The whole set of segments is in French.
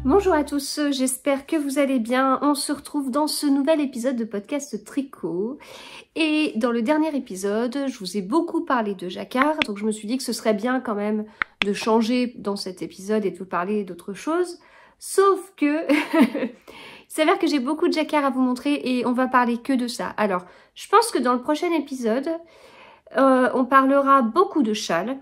Bonjour à tous, j'espère que vous allez bien. On se retrouve dans ce nouvel épisode de podcast tricot. Et dans le dernier épisode, je vous ai beaucoup parlé de jacquard, donc je me suis dit que ce serait bien quand même de changer dans cet épisode et de vous parler d'autre chose. Sauf que il s'avère que j'ai beaucoup de jacquard à vous montrer et on va parler que de ça. Alors, je pense que dans le prochain épisode, on parlera beaucoup de châles.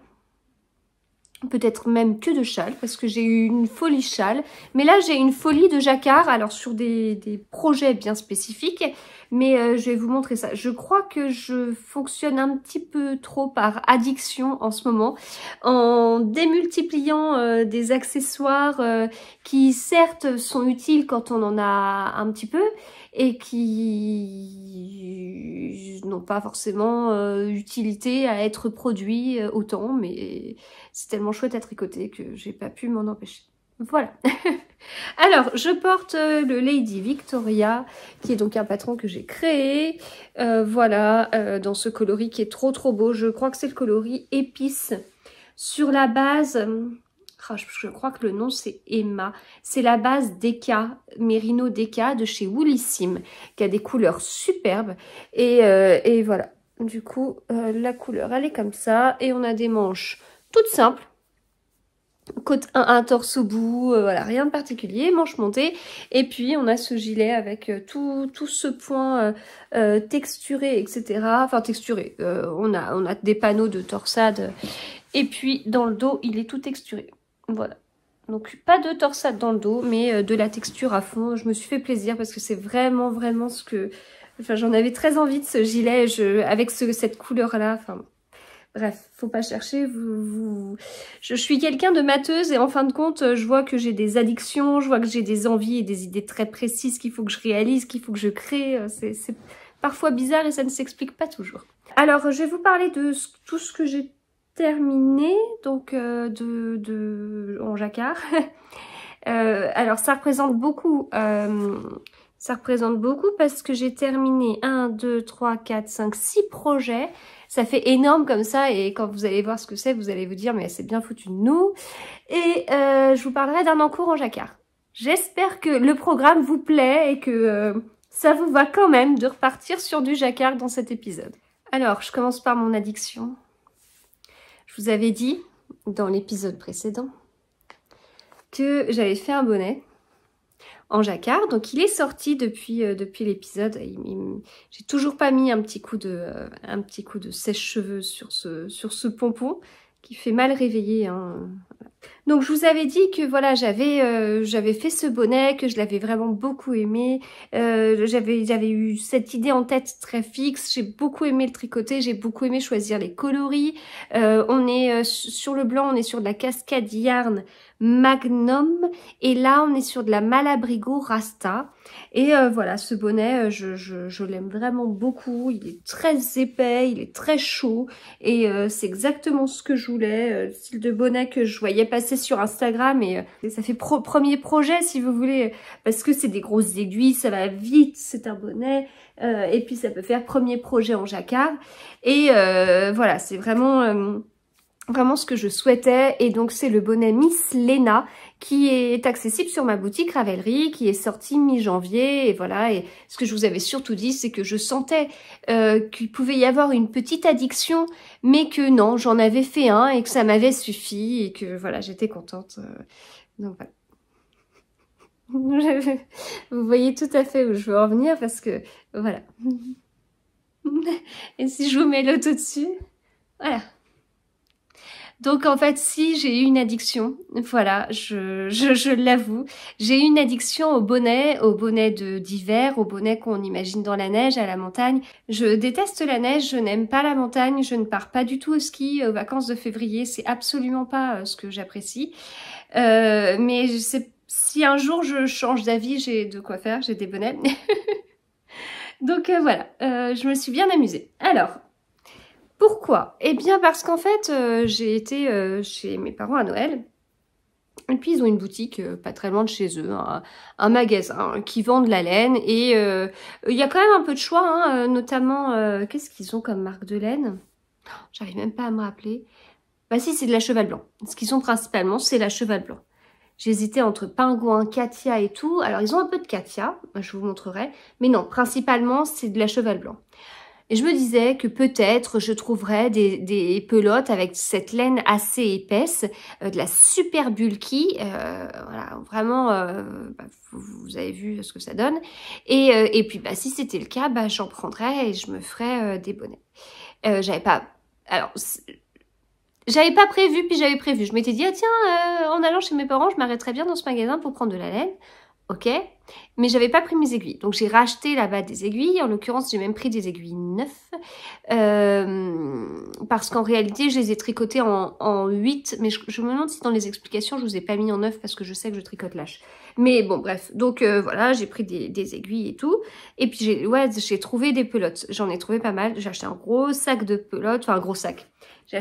Peut-être même que de châles, parce que j'ai eu une folie châle. Mais là, j'ai une folie de jacquard, alors sur des projets bien spécifiques. Mais je vais vous montrer ça. Je crois que je fonctionne un petit peu trop par addiction en ce moment, en démultipliant des accessoires qui certes sont utiles quand on en a un petit peu, et qui n'ont pas forcément utilité à être produits autant, mais c'est tellement chouette à tricoter que j'ai pas pu m'en empêcher. Voilà. Alors, je porte le Lady Victoria, qui est donc un patron que j'ai créé. Voilà, dans ce coloris qui est trop beau. Je crois que c'est le coloris épice. Sur la base, je crois que le nom c'est Emma. C'est la base Deka, Merino Deka de chez Woolissime, qui a des couleurs superbes. Et voilà. Du coup, la couleur, elle est comme ça. Et on a des manches toutes simples. Côte 1, torse au bout, voilà, rien de particulier, manche montée. Et puis on a ce gilet avec tout ce point texturé, etc. Enfin texturé, on a des panneaux de torsade. Et puis dans le dos, il est tout texturé. Voilà. Donc pas de torsade dans le dos, mais de la texture à fond. Je me suis fait plaisir parce que c'est vraiment ce que... Enfin, j'en avais très envie de ce gilet avec cette couleur-là. Enfin, bref, faut pas chercher. Je suis quelqu'un de mateuse et en fin de compte, je vois que j'ai des addictions, je vois que j'ai des envies et des idées très précises qu'il faut que je réalise, qu'il faut que je crée. C'est parfois bizarre et ça ne s'explique pas toujours. Alors, je vais vous parler de tout ce que j'ai terminé, donc en jacquard. Alors, ça représente beaucoup parce que j'ai terminé 1, 2, 3, 4, 5, 6 projets. Ça fait énorme comme ça et quand vous allez voir ce que c'est, vous allez vous dire mais c'est bien foutu de nous. Et je vous parlerai d'un encours en jacquard. J'espère que le programme vous plaît et que ça vous va quand même de repartir sur du jacquard dans cet épisode. Alors, je commence par mon addiction. Je vous avais dit dans l'épisode précédent que j'avais fait un bonnet en jacquard, donc il est sorti depuis l'épisode. J'ai toujours pas mis un petit coup de sèche-cheveux sur ce pompon qui fait mal réveiller, hein. Donc je vous avais dit que voilà, j'avais fait ce bonnet, que je l'avais vraiment beaucoup aimé. J'avais eu cette idée en tête très fixe. J'ai beaucoup aimé le tricoter, j'ai beaucoup aimé choisir les coloris. On est sur le blanc, on est sur de la cascade yarn Magnum et là on est sur de la Malabrigo Rasta. Et voilà, ce bonnet, je l'aime vraiment beaucoup. Il est très épais, il est très chaud et c'est exactement ce que je voulais, le style de bonnet que je voyais passer sur Instagram et ça fait premier projet si vous voulez, parce que c'est des grosses aiguilles, ça va vite, c'est un bonnet et puis ça peut faire premier projet en jacquard et voilà, c'est vraiment ce que je souhaitais. Et donc c'est le bonnet Miss Lena qui est accessible sur ma boutique Ravelry, qui est sorti mi-janvier. Et voilà, et ce que je vous avais surtout dit, c'est que je sentais qu'il pouvait y avoir une petite addiction, mais que non, j'en avais fait un et que ça m'avait suffi et que voilà, j'étais contente. Donc voilà. Vous voyez tout à fait où je veux en venir parce que voilà. Et si je vous mets l'auto dessus, voilà. Donc en fait, si j'ai eu une addiction, voilà, je l'avoue, j'ai eu une addiction au bonnet d'hiver, au bonnet qu'on imagine dans la neige, à la montagne. Je déteste la neige, je n'aime pas la montagne, je ne pars pas du tout au ski aux vacances de février, c'est absolument pas ce que j'apprécie. Mais si un jour je change d'avis, j'ai de quoi faire, j'ai des bonnets. Donc voilà, je me suis bien amusée. Alors, pourquoi? Eh bien parce qu'en fait, j'ai été chez mes parents à Noël. Et puis ils ont une boutique pas très loin de chez eux, un magasin qui vend de la laine. Et il y a quand même un peu de choix, hein, notamment, qu'est-ce qu'ils ont comme marque de laine? J'arrive même pas à me rappeler. Bah si, c'est de la Cheval Blanc. Ce qu'ils ont principalement, c'est la Cheval Blanc. J'hésitais entre pingouin, Katia et tout. Alors, ils ont un peu de Katia, je vous montrerai. Mais non, principalement, c'est de la cheval blanc. Et je me disais que peut-être je trouverais des pelotes avec cette laine assez épaisse, de la super bulky, voilà, vraiment, bah, vous avez vu ce que ça donne. Et puis, bah, si c'était le cas, bah, j'en prendrais et je me ferais des bonnets. J'avais pas... Alors, j'avais pas prévu, puis j'avais prévu. Je m'étais dit, ah tiens, en allant chez mes parents, je m'arrêterais bien dans ce magasin pour prendre de la laine. Ok, mais j'avais pas pris mes aiguilles. Donc j'ai racheté là-bas des aiguilles. En l'occurrence, j'ai même pris des aiguilles neuves. Parce qu'en réalité, je les ai tricotées en 8. Mais je me demande si dans les explications, je vous ai pas mis en 9 parce que je sais que je tricote lâche. Mais bon, bref. Donc voilà, j'ai pris des aiguilles et tout. Et puis j'ai trouvé des pelotes. J'en ai trouvé pas mal. J'ai acheté un gros sac de pelotes. Enfin, un gros sac. J'ai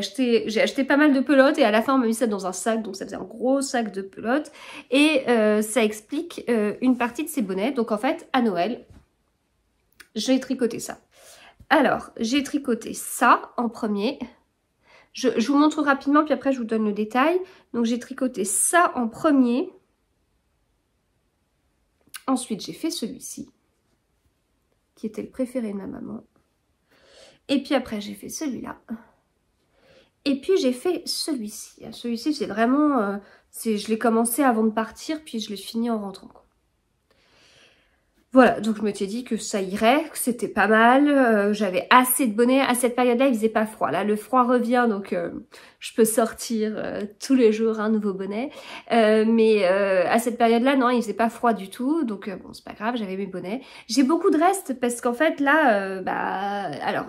acheté pas mal de pelotes et à la fin on m'a mis ça dans un sac, donc ça faisait un gros sac de pelotes. Et ça explique une partie de ces bonnets. Donc en fait, à Noël, j'ai tricoté ça. Alors, j'ai tricoté ça en premier. Je vous montre rapidement, puis après je vous donne le détail. Donc j'ai tricoté ça en premier. Ensuite, j'ai fait celui-ci, qui était le préféré de ma maman. Et puis après, j'ai fait celui-là. Et puis j'ai fait celui-ci. Celui-ci, c'est vraiment... je l'ai commencé avant de partir, puis je l'ai fini en rentrant. Voilà, donc je me suis dit que ça irait, que c'était pas mal. J'avais assez de bonnets. À cette période-là, il faisait pas froid. Là, le froid revient, donc je peux sortir tous les jours un nouveau bonnet. Mais à cette période-là, non, il faisait pas froid du tout. Donc bon, c'est pas grave, j'avais mes bonnets. J'ai beaucoup de restes parce qu'en fait, là, alors,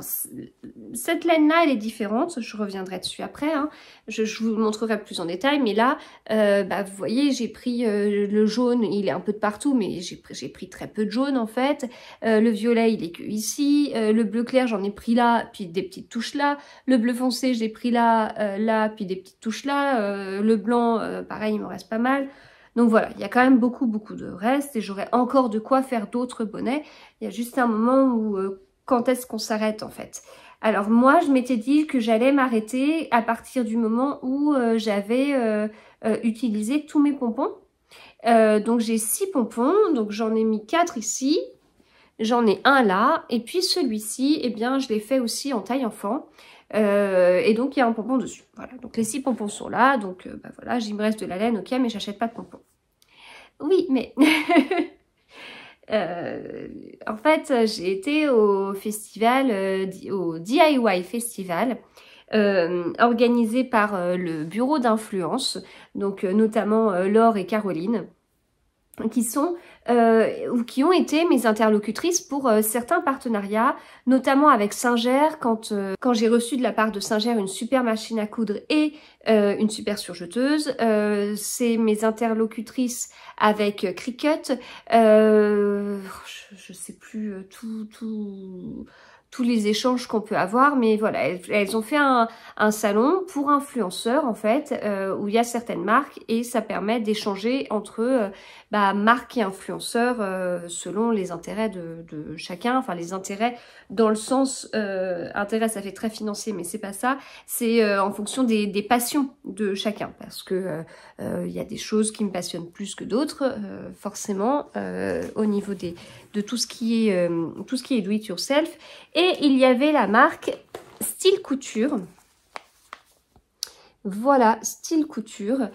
cette laine-là, elle est différente. Je reviendrai dessus après. Hein. Je vous montrerai plus en détail. Mais là, vous voyez, j'ai pris le jaune. Il est un peu de partout, mais j'ai pris très peu de jaune en fait. Le violet, il est que ici. Le bleu clair, j'en ai pris là, puis des petites touches là. Le bleu foncé, j'ai pris là, là, puis des petites touches là. Le blanc, pareil, il me reste pas mal. Donc voilà, il y a quand même beaucoup de restes et j'aurais encore de quoi faire d'autres bonnets. Il y a juste un moment où, quand est-ce qu'on s'arrête en fait? Alors moi, je m'étais dit que j'allais m'arrêter à partir du moment où j'avais utilisé tous mes pompons. Donc j'ai 6 pompons, donc j'en ai mis 4 ici, j'en ai un là, et puis celui-ci, eh bien je l'ai fait aussi en taille enfant, et donc il y a un pompon dessus. Voilà, donc les 6 pompons sont là, donc voilà, il me reste de la laine, ok, mais j'achète pas de pompons. Oui, mais... en fait, j'ai été au festival, au DIY Festival, organisé par le bureau d'influence, donc notamment Laure et Caroline, qui ont été mes interlocutrices pour certains partenariats, notamment avec Singer, quand j'ai reçu de la part de Singer une super machine à coudre et une super surjeteuse. C'est mes interlocutrices avec Cricut, je sais plus tous les échanges qu'on peut avoir, mais voilà, elles ont fait un salon pour influenceurs en fait, où il y a certaines marques et ça permet d'échanger entre marques et influenceurs selon les intérêts de chacun, enfin les intérêts dans le sens, intérêt ça fait très financier mais c'est pas ça, c'est en fonction des passions de chacun, parce que il y a des choses qui me passionnent plus que d'autres, forcément, au niveau de tout ce qui est do it yourself. Et il y avait la marque Style Couture. Voilà, Style Couture,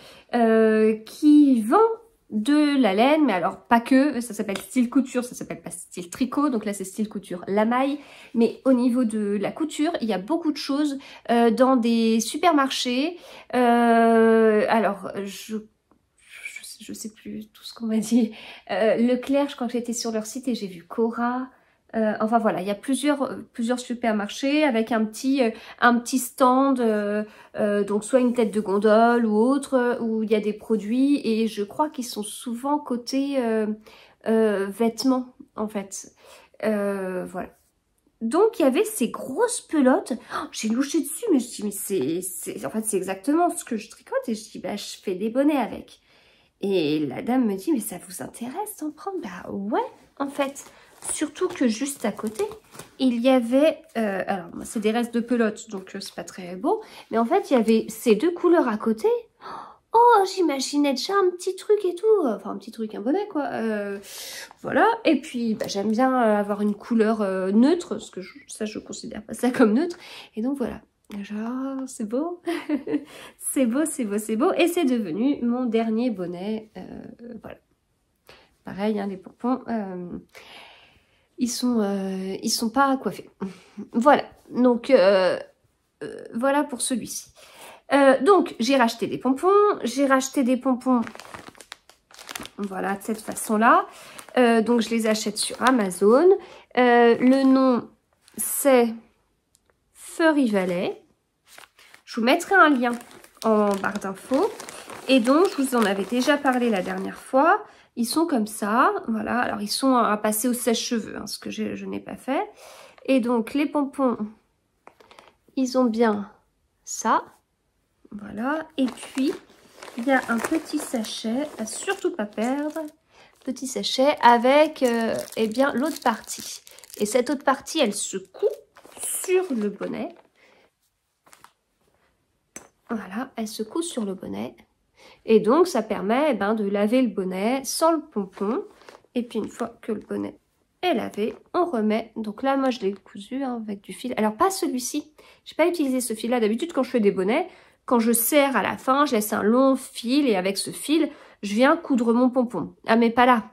qui vend de la laine, mais alors pas que, ça s'appelle Style Couture, ça s'appelle pas Style Tricot, donc là c'est Style Couture la maille, mais au niveau de la couture, il y a beaucoup de choses dans des supermarchés. Alors, je sais plus tout ce qu'on m'a dit. Leclerc, je crois que j'étais sur leur site et j'ai vu Cora. Enfin voilà, il y a plusieurs supermarchés avec un petit stand, donc soit une tête de gondole ou autre, où il y a des produits et je crois qu'ils sont souvent cotés vêtements en fait. Voilà. Donc il y avait ces grosses pelotes. Oh, j'ai louché dessus, mais je me suis dit, mais en fait c'est exactement ce que je tricote et je dis je fais des bonnets avec. Et la dame me dit mais ça vous intéresse d'en prendre? Bah ouais en fait. Surtout que juste à côté, il y avait, alors c'est des restes de pelote, donc c'est pas très beau, mais en fait il y avait ces deux couleurs à côté. Oh, j'imaginais déjà un petit truc et tout. Enfin, un petit truc, un bonnet, quoi. Voilà. Et puis, bah, j'aime bien avoir une couleur neutre, parce que ça, je considère pas ça comme neutre. Et donc, voilà. Genre, c'est beau. C'est beau, c'est beau, c'est beau. Et c'est devenu mon dernier bonnet. Voilà. Pareil, hein, les pompons, ils sont pas coiffés. Voilà. Donc, voilà pour celui-ci. Donc, j'ai racheté des pompons. J'ai racheté des pompons, voilà, de cette façon-là. Donc, je les achète sur Amazon. Le nom, c'est Furry Valley. Je vous mettrai un lien en barre d'infos. Et donc, je vous en avais déjà parlé la dernière fois. Ils sont comme ça, voilà. Alors, ils sont à passer au sèche-cheveux, hein, ce que je n'ai pas fait. Et donc, les pompons, ils ont bien ça. Voilà, et puis il y a un petit sachet à surtout pas perdre, petit sachet avec eh bien l'autre partie. Et cette autre partie, elle se coud sur le bonnet. Voilà, elle se coud sur le bonnet. Et donc ça permet de laver le bonnet sans le pompon. Et puis une fois que le bonnet est lavé, on remet. Donc là, moi je l'ai cousu avec du fil. Alors pas celui-ci, j'ai pas utilisé ce fil-là. D'habitude quand je fais des bonnets, quand je serre à la fin, je laisse un long fil et avec ce fil, je viens coudre mon pompon. Ah mais pas là,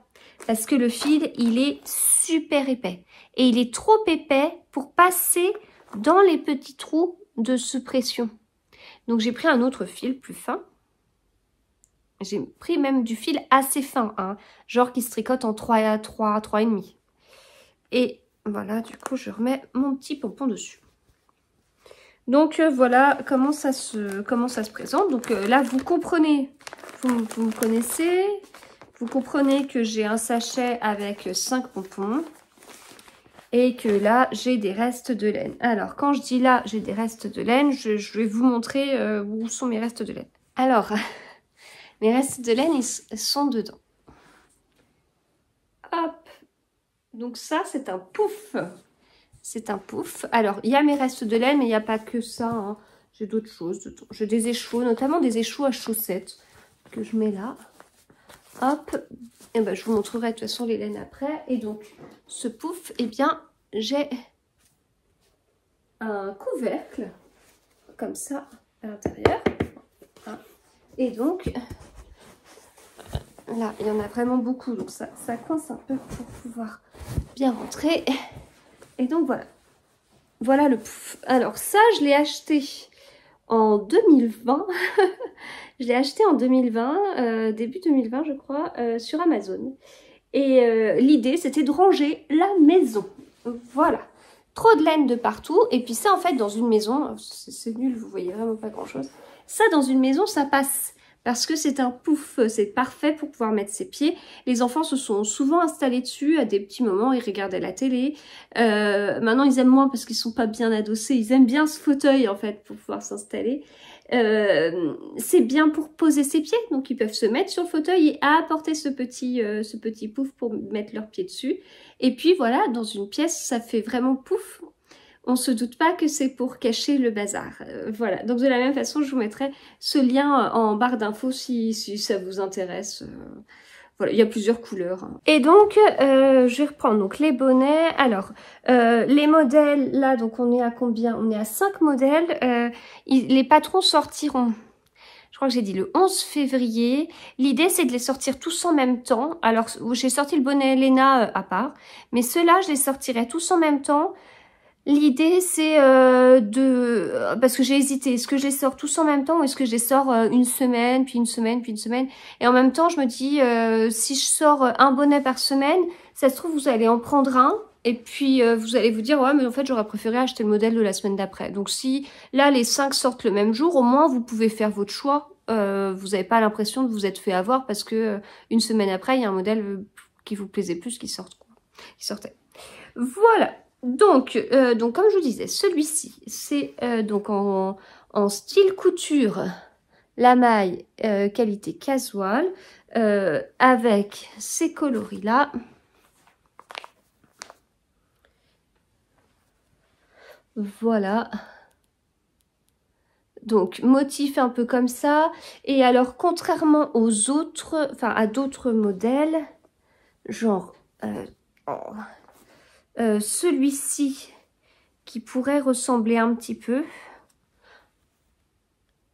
parce que le fil, il est super épais. Et il est trop épais pour passer dans les petits trous de suppression. Donc j'ai pris un autre fil plus fin. J'ai pris même du fil assez fin, hein, genre qui se tricote en 3,5. Et voilà, du coup, je remets mon petit pompon dessus. Donc voilà comment ça se présente. Donc là, vous comprenez, vous me connaissez, vous comprenez que j'ai un sachet avec 5 pompons et que là, j'ai des restes de laine. Alors, quand je dis là, j'ai des restes de laine, je vais vous montrer où sont mes restes de laine. Alors, mes restes de laine, ils sont dedans. Hop. Donc ça, c'est un pouf. C'est un pouf. Alors, il y a mes restes de laine, mais il n'y a pas que ça, hein. J'ai d'autres choses. J'ai des échos, notamment des échos à chaussettes que je mets là. Hop. Et ben, je vous montrerai de toute façon les laines après. Et donc, ce pouf, eh bien, j'ai un couvercle, comme ça, à l'intérieur. Et donc, là, il y en a vraiment beaucoup. Donc, ça coince un peu pour pouvoir bien rentrer. Et donc, voilà. Voilà le pouf. Alors ça, je l'ai acheté en 2020. Je l'ai acheté en 2020, début 2020 je crois, sur Amazon. Et l'idée, c'était de ranger la maison. Voilà. Trop de laine de partout. Et puis ça, en fait, dans une maison, c'est nul, vous voyez vraiment pas grand-chose. Ça, dans une maison, ça passe. Parce que c'est un pouf, c'est parfait pour pouvoir mettre ses pieds. Les enfants se sont souvent installés dessus à des petits moments, ils regardaient la télé. Maintenant, ils aiment moins parce qu'ils sont pas bien adossés. Ils aiment bien ce fauteuil, en fait, pour pouvoir s'installer. C'est bien pour poser ses pieds, donc ils peuvent se mettre sur le fauteuil et apporter ce petit pouf pour mettre leurs pieds dessus. Et puis voilà, dans une pièce, ça fait vraiment pouf. On se doute pas que c'est pour cacher le bazar. Voilà, donc de la même façon, je vous mettrai ce lien en barre d'infos si ça vous intéresse. Voilà, il y a plusieurs couleurs. Et donc, je vais reprendre donc les bonnets. Alors, les modèles, là, donc on est à combien? On est à 5 modèles. Les patrons sortiront, je crois que j'ai dit le 11 février. L'idée, c'est de les sortir tous en même temps. Alors, j'ai sorti le bonnet Léna à part. Mais ceux-là, je les sortirai tous en même temps. L'idée, c'est parce que j'ai hésité, est-ce que je les sors tous en même temps ou est-ce que je les sors une semaine, puis une semaine, puis une semaine. Et en même temps, je me dis, si je sors un bonnet par semaine, ça se trouve, vous allez en prendre un. Et puis, vous allez vous dire, ouais, mais en fait, j'aurais préféré acheter le modèle de la semaine d'après. Donc, si là, les 5 sortent le même jour, au moins, vous pouvez faire votre choix. Vous n'avez pas l'impression de vous être fait avoir parce que une semaine après, il y a un modèle qui vous plaisait plus qui sortait. Voilà. Donc comme je vous disais, celui-ci, c'est donc en style couture, la maille qualité casual, avec ces coloris-là. Voilà. Donc, motif un peu comme ça. Et alors, contrairement aux autres, enfin, à d'autres modèles, genre celui-ci, qui pourrait ressembler un petit peu,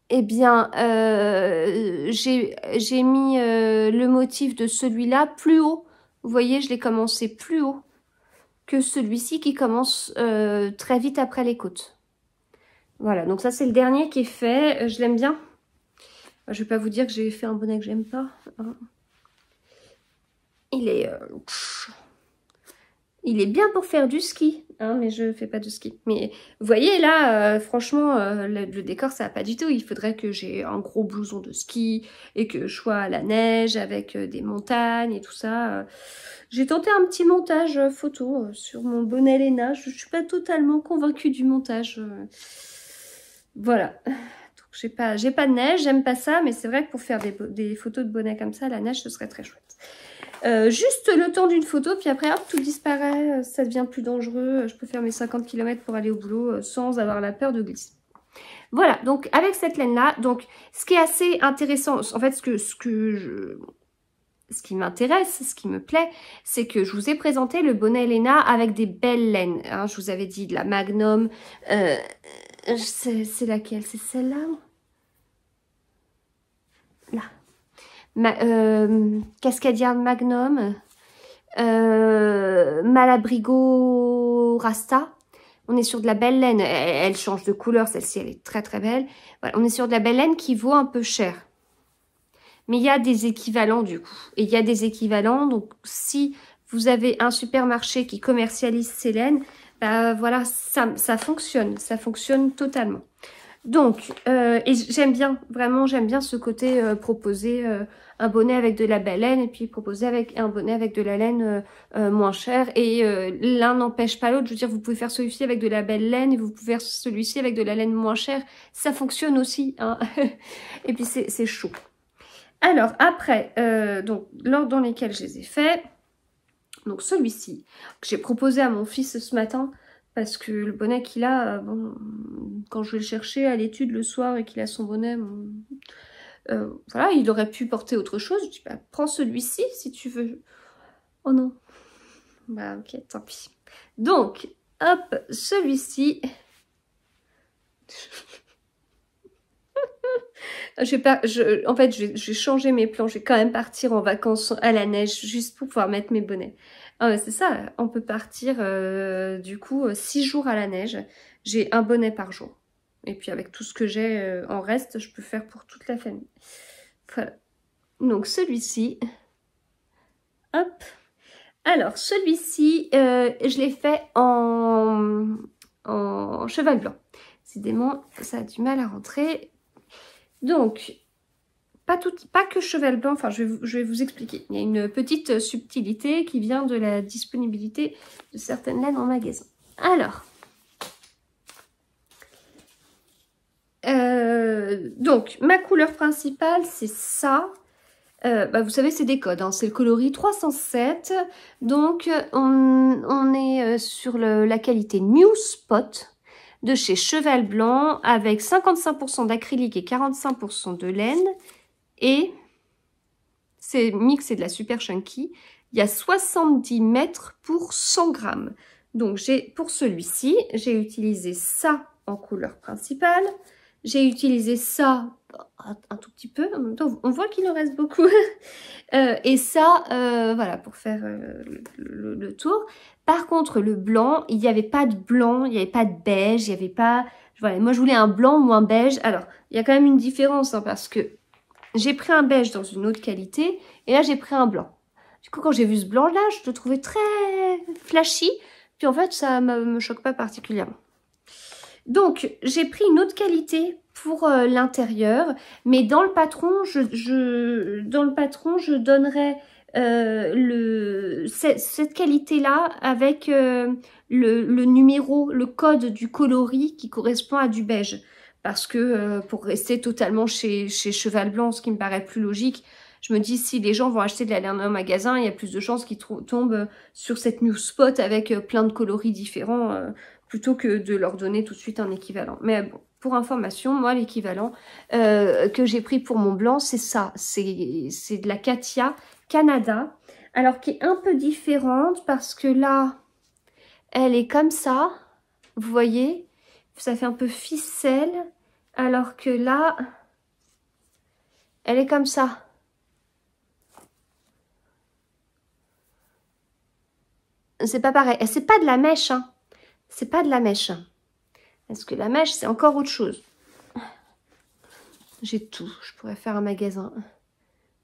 eh bien, j'ai mis le motif de celui-là plus haut. Vous voyez, je l'ai commencé plus haut que celui-ci qui commence très vite après les côtes. Voilà, donc ça c'est le dernier qui est fait. Je l'aime bien. Je vais pas vous dire que j'ai fait un bonnet que j'aime pas. Hein. Il est bien pour faire du ski, hein, mais je fais pas de ski. Mais vous voyez là, franchement, le décor ça va pas du tout. Il faudrait que j'ai un gros blouson de ski et que je sois à la neige avec des montagnes et tout ça. J'ai tenté un petit montage photo sur mon bonnet Léna. Je suis pas totalement convaincue du montage. Voilà. Donc j'ai pas de neige, j'aime pas ça, mais c'est vrai que pour faire des photos de bonnet comme ça, la neige ce serait très chouette. Juste le temps d'une photo, puis après hop, tout disparaît, ça devient plus dangereux. Je peux faire mes 50 km pour aller au boulot sans avoir la peur de glisser. Voilà, donc avec cette laine-là, donc ce qui est assez intéressant, en fait ce qui m'intéresse, ce qui me plaît, c'est que je vous ai présenté le bonnet Léna avec des belles laines. Hein, je vous avais dit de la Magnum, c'est laquelle? C'est celle-là? Là. Cascadia Magnum, Malabrigo Rasta. On est sur de la belle laine. Elle change de couleur, celle-ci, elle est très très belle. Voilà, on est sur de la belle laine qui vaut un peu cher. Mais il y a des équivalents du coup. Et il y a des équivalents. Donc si vous avez un supermarché qui commercialise ces laines, bah voilà, ça fonctionne. Ça fonctionne totalement. Donc, et j'aime bien, vraiment j'aime bien ce côté proposer un bonnet avec de la belle laine et puis proposer avec un bonnet avec de la laine moins chère. Et l'un n'empêche pas l'autre. Je veux dire, vous pouvez faire celui-ci avec de la belle laine et vous pouvez faire celui-ci avec de la laine moins chère. Ça fonctionne aussi. Hein. Et puis c'est chaud. Alors après, donc l'ordre dans lesquels je les ai faits, donc celui-ci que j'ai proposé à mon fils ce matin parce que le bonnet qu'il a, bon, quand je vais le chercher à l'étude le soir et qu'il a son bonnet, bon, voilà, il aurait pu porter autre chose. Je dis, bah, prends celui-ci si tu veux. Oh non. Bah ok, tant pis. Donc, hop, celui-ci. En fait, je vais changer mes plans. Je vais quand même partir en vacances à la neige juste pour pouvoir mettre mes bonnets. Ah, c'est ça, on peut partir du coup 6 jours à la neige. J'ai un bonnet par jour. Et puis avec tout ce que j'ai en reste, je peux faire pour toute la famille. Voilà. Donc celui-ci. Hop. Alors celui-ci, je l'ai fait en cheval blanc. Décidément, ça a du mal à rentrer. Donc, pas que cheval blanc, enfin je vais vous expliquer. Il y a une petite subtilité qui vient de la disponibilité de certaines laines en magasin. Alors, donc ma couleur principale c'est ça. Bah, vous savez c'est des codes, hein. C'est le coloris 307. Donc on est sur la qualité New Spot de chez Cheval Blanc avec 55% d'acrylique et 45% de laine. Et c'est mix et de la super chunky. Il y a 70 mètres pour 100 grammes. Donc pour celui-ci, j'ai utilisé ça en couleur principale. J'ai utilisé ça un tout petit peu. En même temps, on voit qu'il en reste beaucoup. Et ça, voilà, pour faire le tour. Par contre, le blanc, il n'y avait pas de blanc, il n'y avait pas de beige, il n'y avait pas... Voilà, moi, je voulais un blanc ou un beige. Alors, il y a quand même une différence, hein, parce que j'ai pris un beige dans une autre qualité, et là, j'ai pris un blanc. Du coup, quand j'ai vu ce blanc-là, je le trouvais très flashy, puis en fait, ça ne me choque pas particulièrement. Donc, j'ai pris une autre qualité pour l'intérieur, mais dans le patron, je donnerais cette qualité-là avec le numéro, le code du coloris qui correspond à du beige. Parce que pour rester totalement chez Cheval Blanc, ce qui me paraît plus logique, je me dis si les gens vont acheter de la laine en magasin, il y a plus de chances qu'ils tombent sur cette New Spot avec plein de coloris différents plutôt que de leur donner tout de suite un équivalent. Mais bon, Pour information, moi, l'équivalent que j'ai pris pour mon blanc, c'est ça. C'est de la Katia Canada. Alors, qui est un peu différente parce que là, elle est comme ça. Vous voyez, ça fait un peu ficelle. Alors que là, elle est comme ça. C'est pas pareil. Et c'est pas de la mèche, hein. C'est pas de la mèche. Parce que la mèche, c'est encore autre chose. J'ai tout. Je pourrais faire un magasin.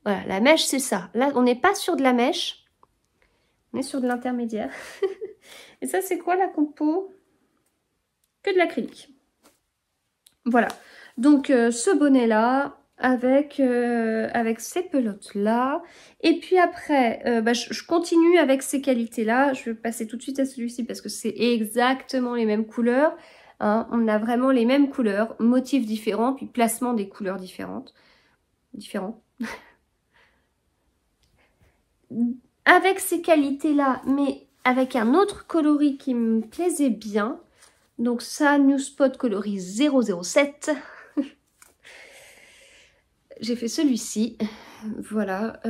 Voilà, la mèche, c'est ça. Là, on n'est pas sur de la mèche. On est sur de l'intermédiaire. Et ça, c'est quoi la compo? Que de l'acrylique. Voilà. Donc, ce bonnet-là, avec ces pelotes-là. Et puis après, je continue avec ces qualités-là. Je vais passer tout de suite à celui-ci parce que c'est exactement les mêmes couleurs. Hein, on a vraiment les mêmes couleurs, motifs différents, puis placement des couleurs différents. Avec ces qualités-là, mais avec un autre coloris qui me plaisait bien. Donc ça, New Spot coloris 007. J'ai fait celui-ci. Voilà.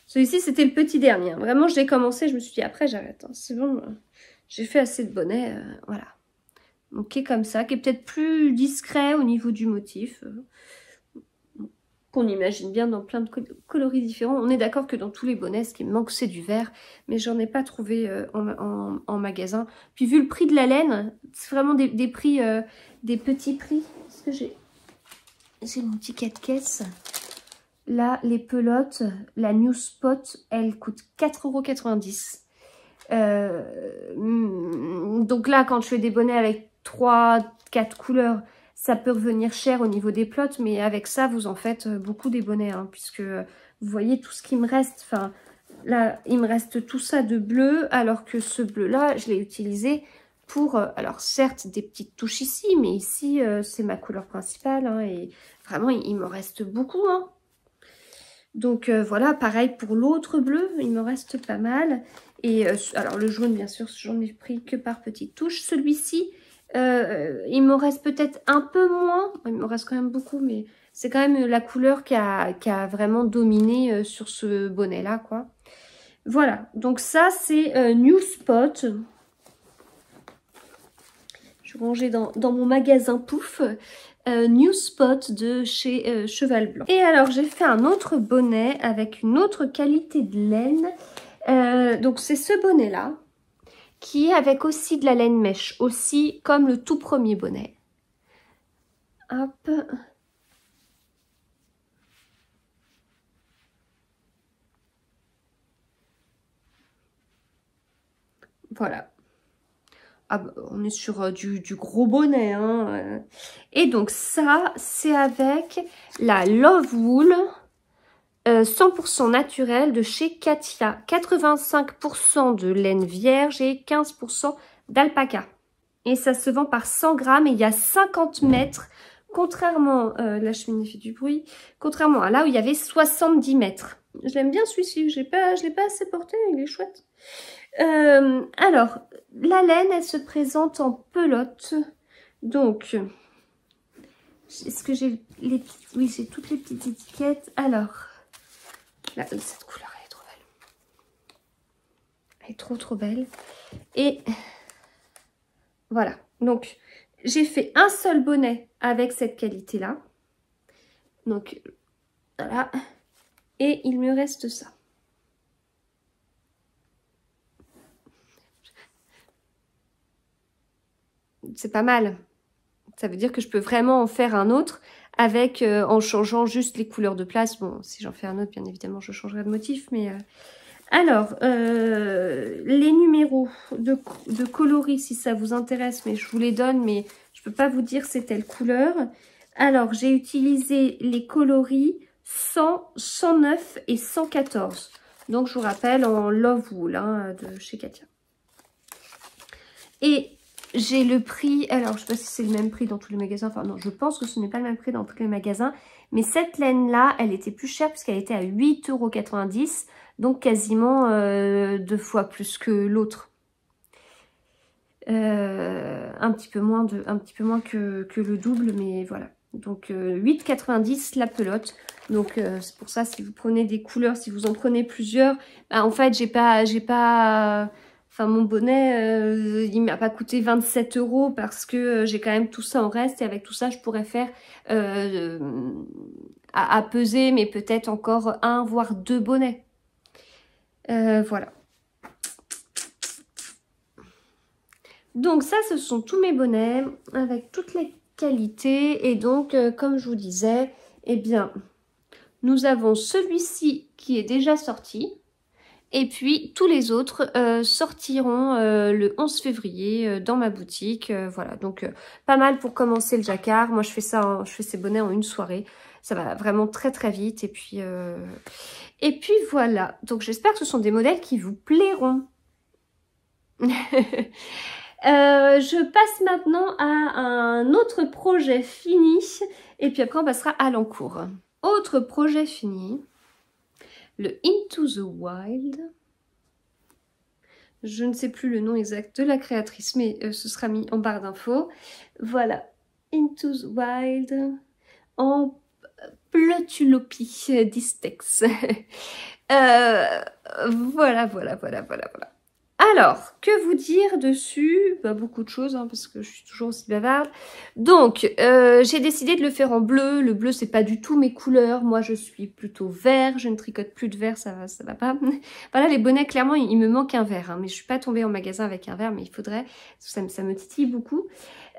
Celui-ci, c'était le petit dernier. Vraiment, je l'ai commencé, je me suis dit, après, j'arrête. Hein, c'est bon. J'ai fait assez de bonnets, voilà. Donc, qui est comme ça, qui est peut-être plus discret au niveau du motif. Qu'on imagine bien dans plein de coloris différents. On est d'accord que dans tous les bonnets, ce qui me manque, c'est du vert. Mais j'en ai pas trouvé en magasin. Puis, vu le prix de la laine, c'est vraiment des prix, des petits prix. Parce que j'ai mon ticket de caisse. Là, les pelotes, la New Spot, elle coûte 4,90 €. Donc là, quand je fais des bonnets avec 3-4 couleurs, ça peut revenir cher au niveau des plots, mais avec ça, vous en faites beaucoup des bonnets, hein, puisque vous voyez tout ce qui me reste. Enfin, là, il me reste tout ça de bleu, alors que ce bleu-là, je l'ai utilisé pour, alors certes, des petites touches ici, mais ici, c'est ma couleur principale, hein, et vraiment, il me reste beaucoup, hein. Donc voilà, pareil pour l'autre bleu, il me reste pas mal. Et alors le jaune, bien sûr, j'en ai pris que par petites touches. Celui-ci, il me reste peut-être un peu moins. Il me reste quand même beaucoup, mais c'est quand même la couleur qui a vraiment dominé sur ce bonnet-là, quoi. Voilà, donc ça, c'est New Spot. Je vais ranger dans mon magasin Pouf. New Spot de chez Cheval Blanc. Et alors j'ai fait un autre bonnet avec une autre qualité de laine. Donc c'est ce bonnet là qui est avec aussi de la laine mèche, aussi comme le tout premier bonnet. Hop. Voilà. Ah bah, on est sur du gros bonnet, hein. Et donc ça, c'est avec la Love Wool 100% naturelle de chez Katia. 85% de laine vierge et 15% d'alpaca. Et ça se vend par 100 grammes et il y a 50 mètres. Contrairement, la cheminée fait du bruit, contrairement à là où il y avait 70 mètres. Je l'aime bien celui-ci, je l'ai pas assez porté, il est chouette. Alors, la laine, elle se présente en pelote. Donc, est-ce que j'ai les petites... Oui, j'ai toutes les petites étiquettes. Alors, là, cette couleur, elle est trop belle. Elle est trop belle. Et voilà. Donc, j'ai fait un seul bonnet avec cette qualité-là. Donc, voilà. Et il me reste ça. C'est pas mal. Ça veut dire que je peux vraiment en faire un autre avec en changeant juste les couleurs de place. Bon, si j'en fais un autre, bien évidemment, je changerai de motif. Mais alors, les numéros de coloris, si ça vous intéresse, mais je vous les donne, mais je peux pas vous dire c'est telle couleur. Alors, j'ai utilisé les coloris 100, 109 et 114. Donc, je vous rappelle, en Love Wool, hein, de chez Katia. Et j'ai le prix, alors je ne sais pas si c'est le même prix dans tous les magasins, enfin non, je pense que ce n'est pas le même prix dans tous les magasins, mais cette laine-là, elle était plus chère puisqu'elle était à 8,90 €, donc quasiment 2 fois plus que l'autre. Un petit peu moins que le double, mais voilà. Donc 8,90 la pelote. Donc c'est pour ça, si vous prenez des couleurs, si vous en prenez plusieurs, bah, en fait enfin mon bonnet, il m'a pas coûté 27 € parce que j'ai quand même tout ça en reste, et avec tout ça je pourrais faire à peser, mais peut-être encore un voire deux bonnets. Voilà. Donc ça, ce sont tous mes bonnets avec toutes les qualités. Et donc, comme je vous disais, eh bien, nous avons celui-ci qui est déjà sorti. Et puis, tous les autres sortiront le 11 février dans ma boutique. Voilà, donc pas mal pour commencer le jacquard. Moi, je fais ces bonnets en une soirée. Ça va vraiment très très vite. Et puis voilà. Donc, j'espère que ce sont des modèles qui vous plairont. Je passe maintenant à un autre projet fini, et puis après on passera à l'encours. Autre projet fini, le Into the Wild. Je ne sais plus le nom exact de la créatrice, mais ce sera mis en barre d'infos. Voilà, Into the Wild en Pleutulopie Distex. Voilà. Alors, que vous dire dessus? Bah, beaucoup de choses, hein, parce que je suis toujours aussi bavarde. Donc, j'ai décidé de le faire en bleu. Le bleu, c'est pas du tout mes couleurs. Moi, je suis plutôt vert. Je ne tricote plus de vert, ça va pas. Voilà, les bonnets, clairement, il me manque un vert. Hein, mais je suis pas tombée en magasin avec un vert, mais il faudrait. Ça me titille beaucoup.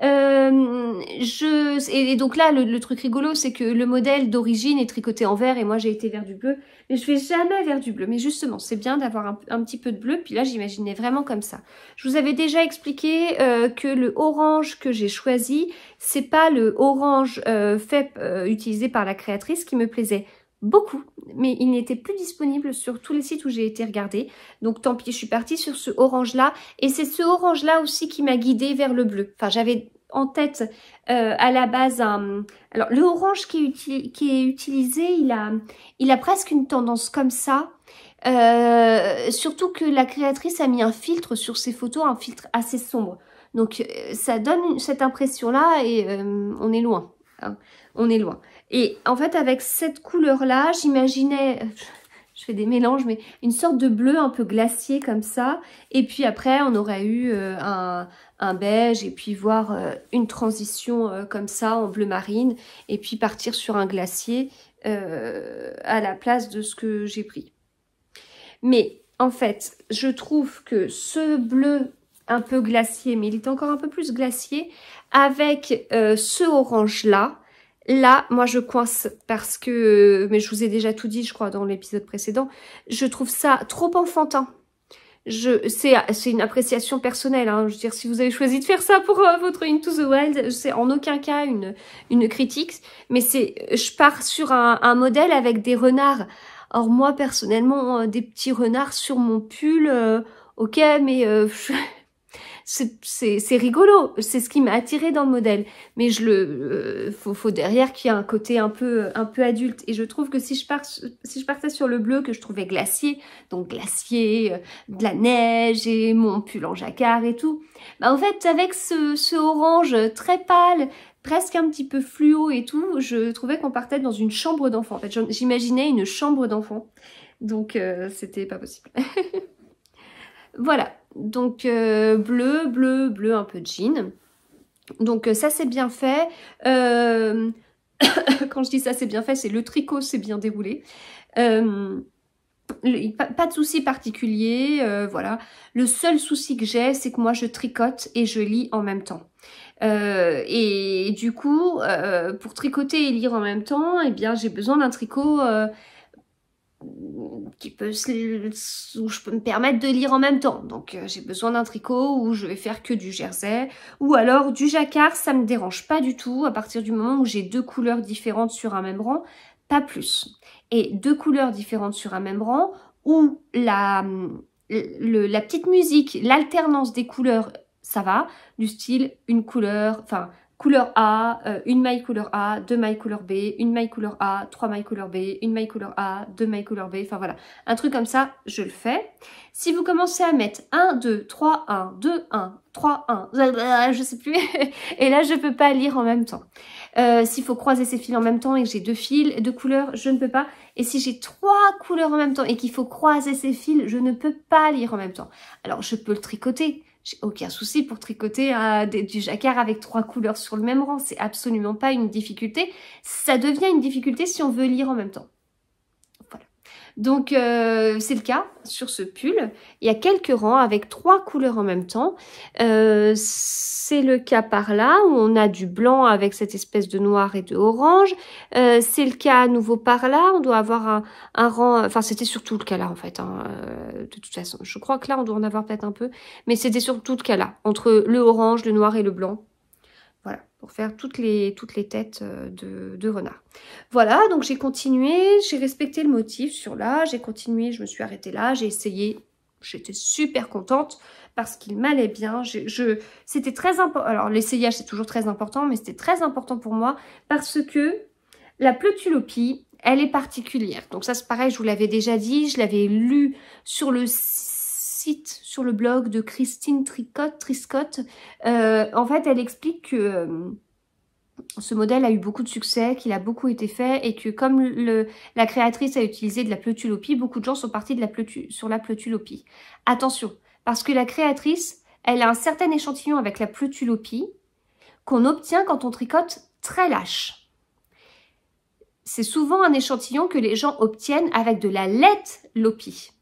Et donc là, le truc rigolo, c'est que le modèle d'origine est tricoté en vert et moi j'ai été vers du bleu, mais je vais jamais vers du bleu. Mais justement, c'est bien d'avoir un petit peu de bleu. Puis là, j'imaginais vraiment comme ça. Je vous avais déjà expliqué que le orange que j'ai choisi, c'est pas le orange utilisé par la créatrice qui me plaisait beaucoup, mais il n'était plus disponible sur tous les sites où j'ai été regarder. Donc tant pis, je suis partie sur ce orange-là. Et c'est ce orange-là aussi qui m'a guidée vers le bleu. Enfin, j'avais en tête à la base alors le orange qui est utilisé, il a presque une tendance comme ça. Surtout que la créatrice a mis un filtre sur ses photos, un filtre assez sombre. Donc ça donne cette impression-là et on est loin. Hein, on est loin. Et en fait, avec cette couleur-là, j'imaginais, je fais des mélanges, mais une sorte de bleu un peu glacier comme ça. Et puis après, on aurait eu un beige et puis voir une transition comme ça en bleu marine. Et puis partir sur un glacier à la place de ce que j'ai pris. Mais en fait, je trouve que ce bleu un peu glacier, mais il est encore un peu plus glacier, avec ce orange-là, là, moi je coince parce que, mais je vous ai déjà tout dit, je crois, dans l'épisode précédent, je trouve ça trop enfantin. C'est une appréciation personnelle, hein. Je veux dire, si vous avez choisi de faire ça pour votre Into the Wild, c'est en aucun cas une critique, mais je pars sur un modèle avec des renards. Or moi, personnellement, des petits renards sur mon pull, ok, mais c'est rigolo, c'est ce qui m'a attiré dans le modèle, mais faut derrière qu'il y ait un côté un peu adulte, et je trouve que si je partais sur le bleu que je trouvais glacier, donc glacier, de la neige et mon pull en jacquard et tout, bah en fait avec ce orange très pâle, presque un petit peu fluo et tout, je trouvais qu'on partait dans une chambre d'enfant. En fait, j'imaginais une chambre d'enfant, donc c'était pas possible. Voilà, donc bleu, un peu de jean. Donc ça c'est bien fait. Quand je dis ça c'est bien fait, c'est le tricot c'est bien déroulé. Pas de souci particulier, voilà. Le seul souci que j'ai, c'est que moi je tricote et je lis en même temps. Et du coup, pour tricoter et lire en même temps, eh bien j'ai besoin d'un tricot où je peux me permettre de lire en même temps. Donc j'ai besoin d'un tricot où je vais faire que du jersey, ou alors du jacquard, ça me dérange pas du tout à partir du moment où j'ai deux couleurs différentes sur un même rang, pas plus. Et deux couleurs différentes sur un même rang, où la petite musique, l'alternance des couleurs, ça va, du style une couleur, enfin couleur A, une maille couleur A, 2 mailles couleur B, une maille couleur A, 3 mailles couleur B, une maille couleur A, 2 mailles couleur B, enfin voilà, un truc comme ça, je le fais. Si vous commencez à mettre 1, 2, 3, 1, 2, 1, 3, 1, je sais plus, et là je peux pas lire en même temps. S'il faut croiser ces fils en même temps et que j'ai 2 fils, 2 couleurs, je ne peux pas. Et si j'ai 3 couleurs en même temps et qu'il faut croiser ces fils, je ne peux pas lire en même temps. Alors je peux le tricoter. J'ai aucun souci pour tricoter du jacquard avec 3 couleurs sur le même rang. C'est absolument pas une difficulté. Ça devient une difficulté si on veut lire en même temps. Voilà. Donc c'est le cas sur ce pull. Il y a quelques rangs avec 3 couleurs en même temps. C'est le cas par là où on a du blanc avec cette espèce de noir et de orange. C'est le cas à nouveau par là. On doit avoir un rang. Enfin, c'était surtout le cas là en fait. De toute façon, je crois que là on doit en avoir peut-être un peu, mais c'était surtout le cas là entre le orange, le noir et le blanc. Voilà, pour faire toutes les têtes de renard. Voilà, donc j'ai continué, j'ai respecté le motif sur là, j'ai continué, je me suis arrêtée là, j'ai essayé, j'étais super contente parce qu'il m'allait bien. C'était très important, alors l'essayage c'est toujours très important, mais c'était très important pour moi parce que la pleutulopie, elle est particulière. Donc ça c'est pareil, je vous l'avais déjà dit, je l'avais lu sur le site, sur le blog de Christine Triscott. En fait, elle explique que ce modèle a eu beaucoup de succès, qu'il a beaucoup été fait et que comme la créatrice a utilisé de la pleutulopie, beaucoup de gens sont partis sur la pleutulopie. Attention, parce que la créatrice, elle a un certain échantillon avec la pleutulopie qu'on obtient quand on tricote très lâche. C'est souvent un échantillon que les gens obtiennent avec de la lettelopie.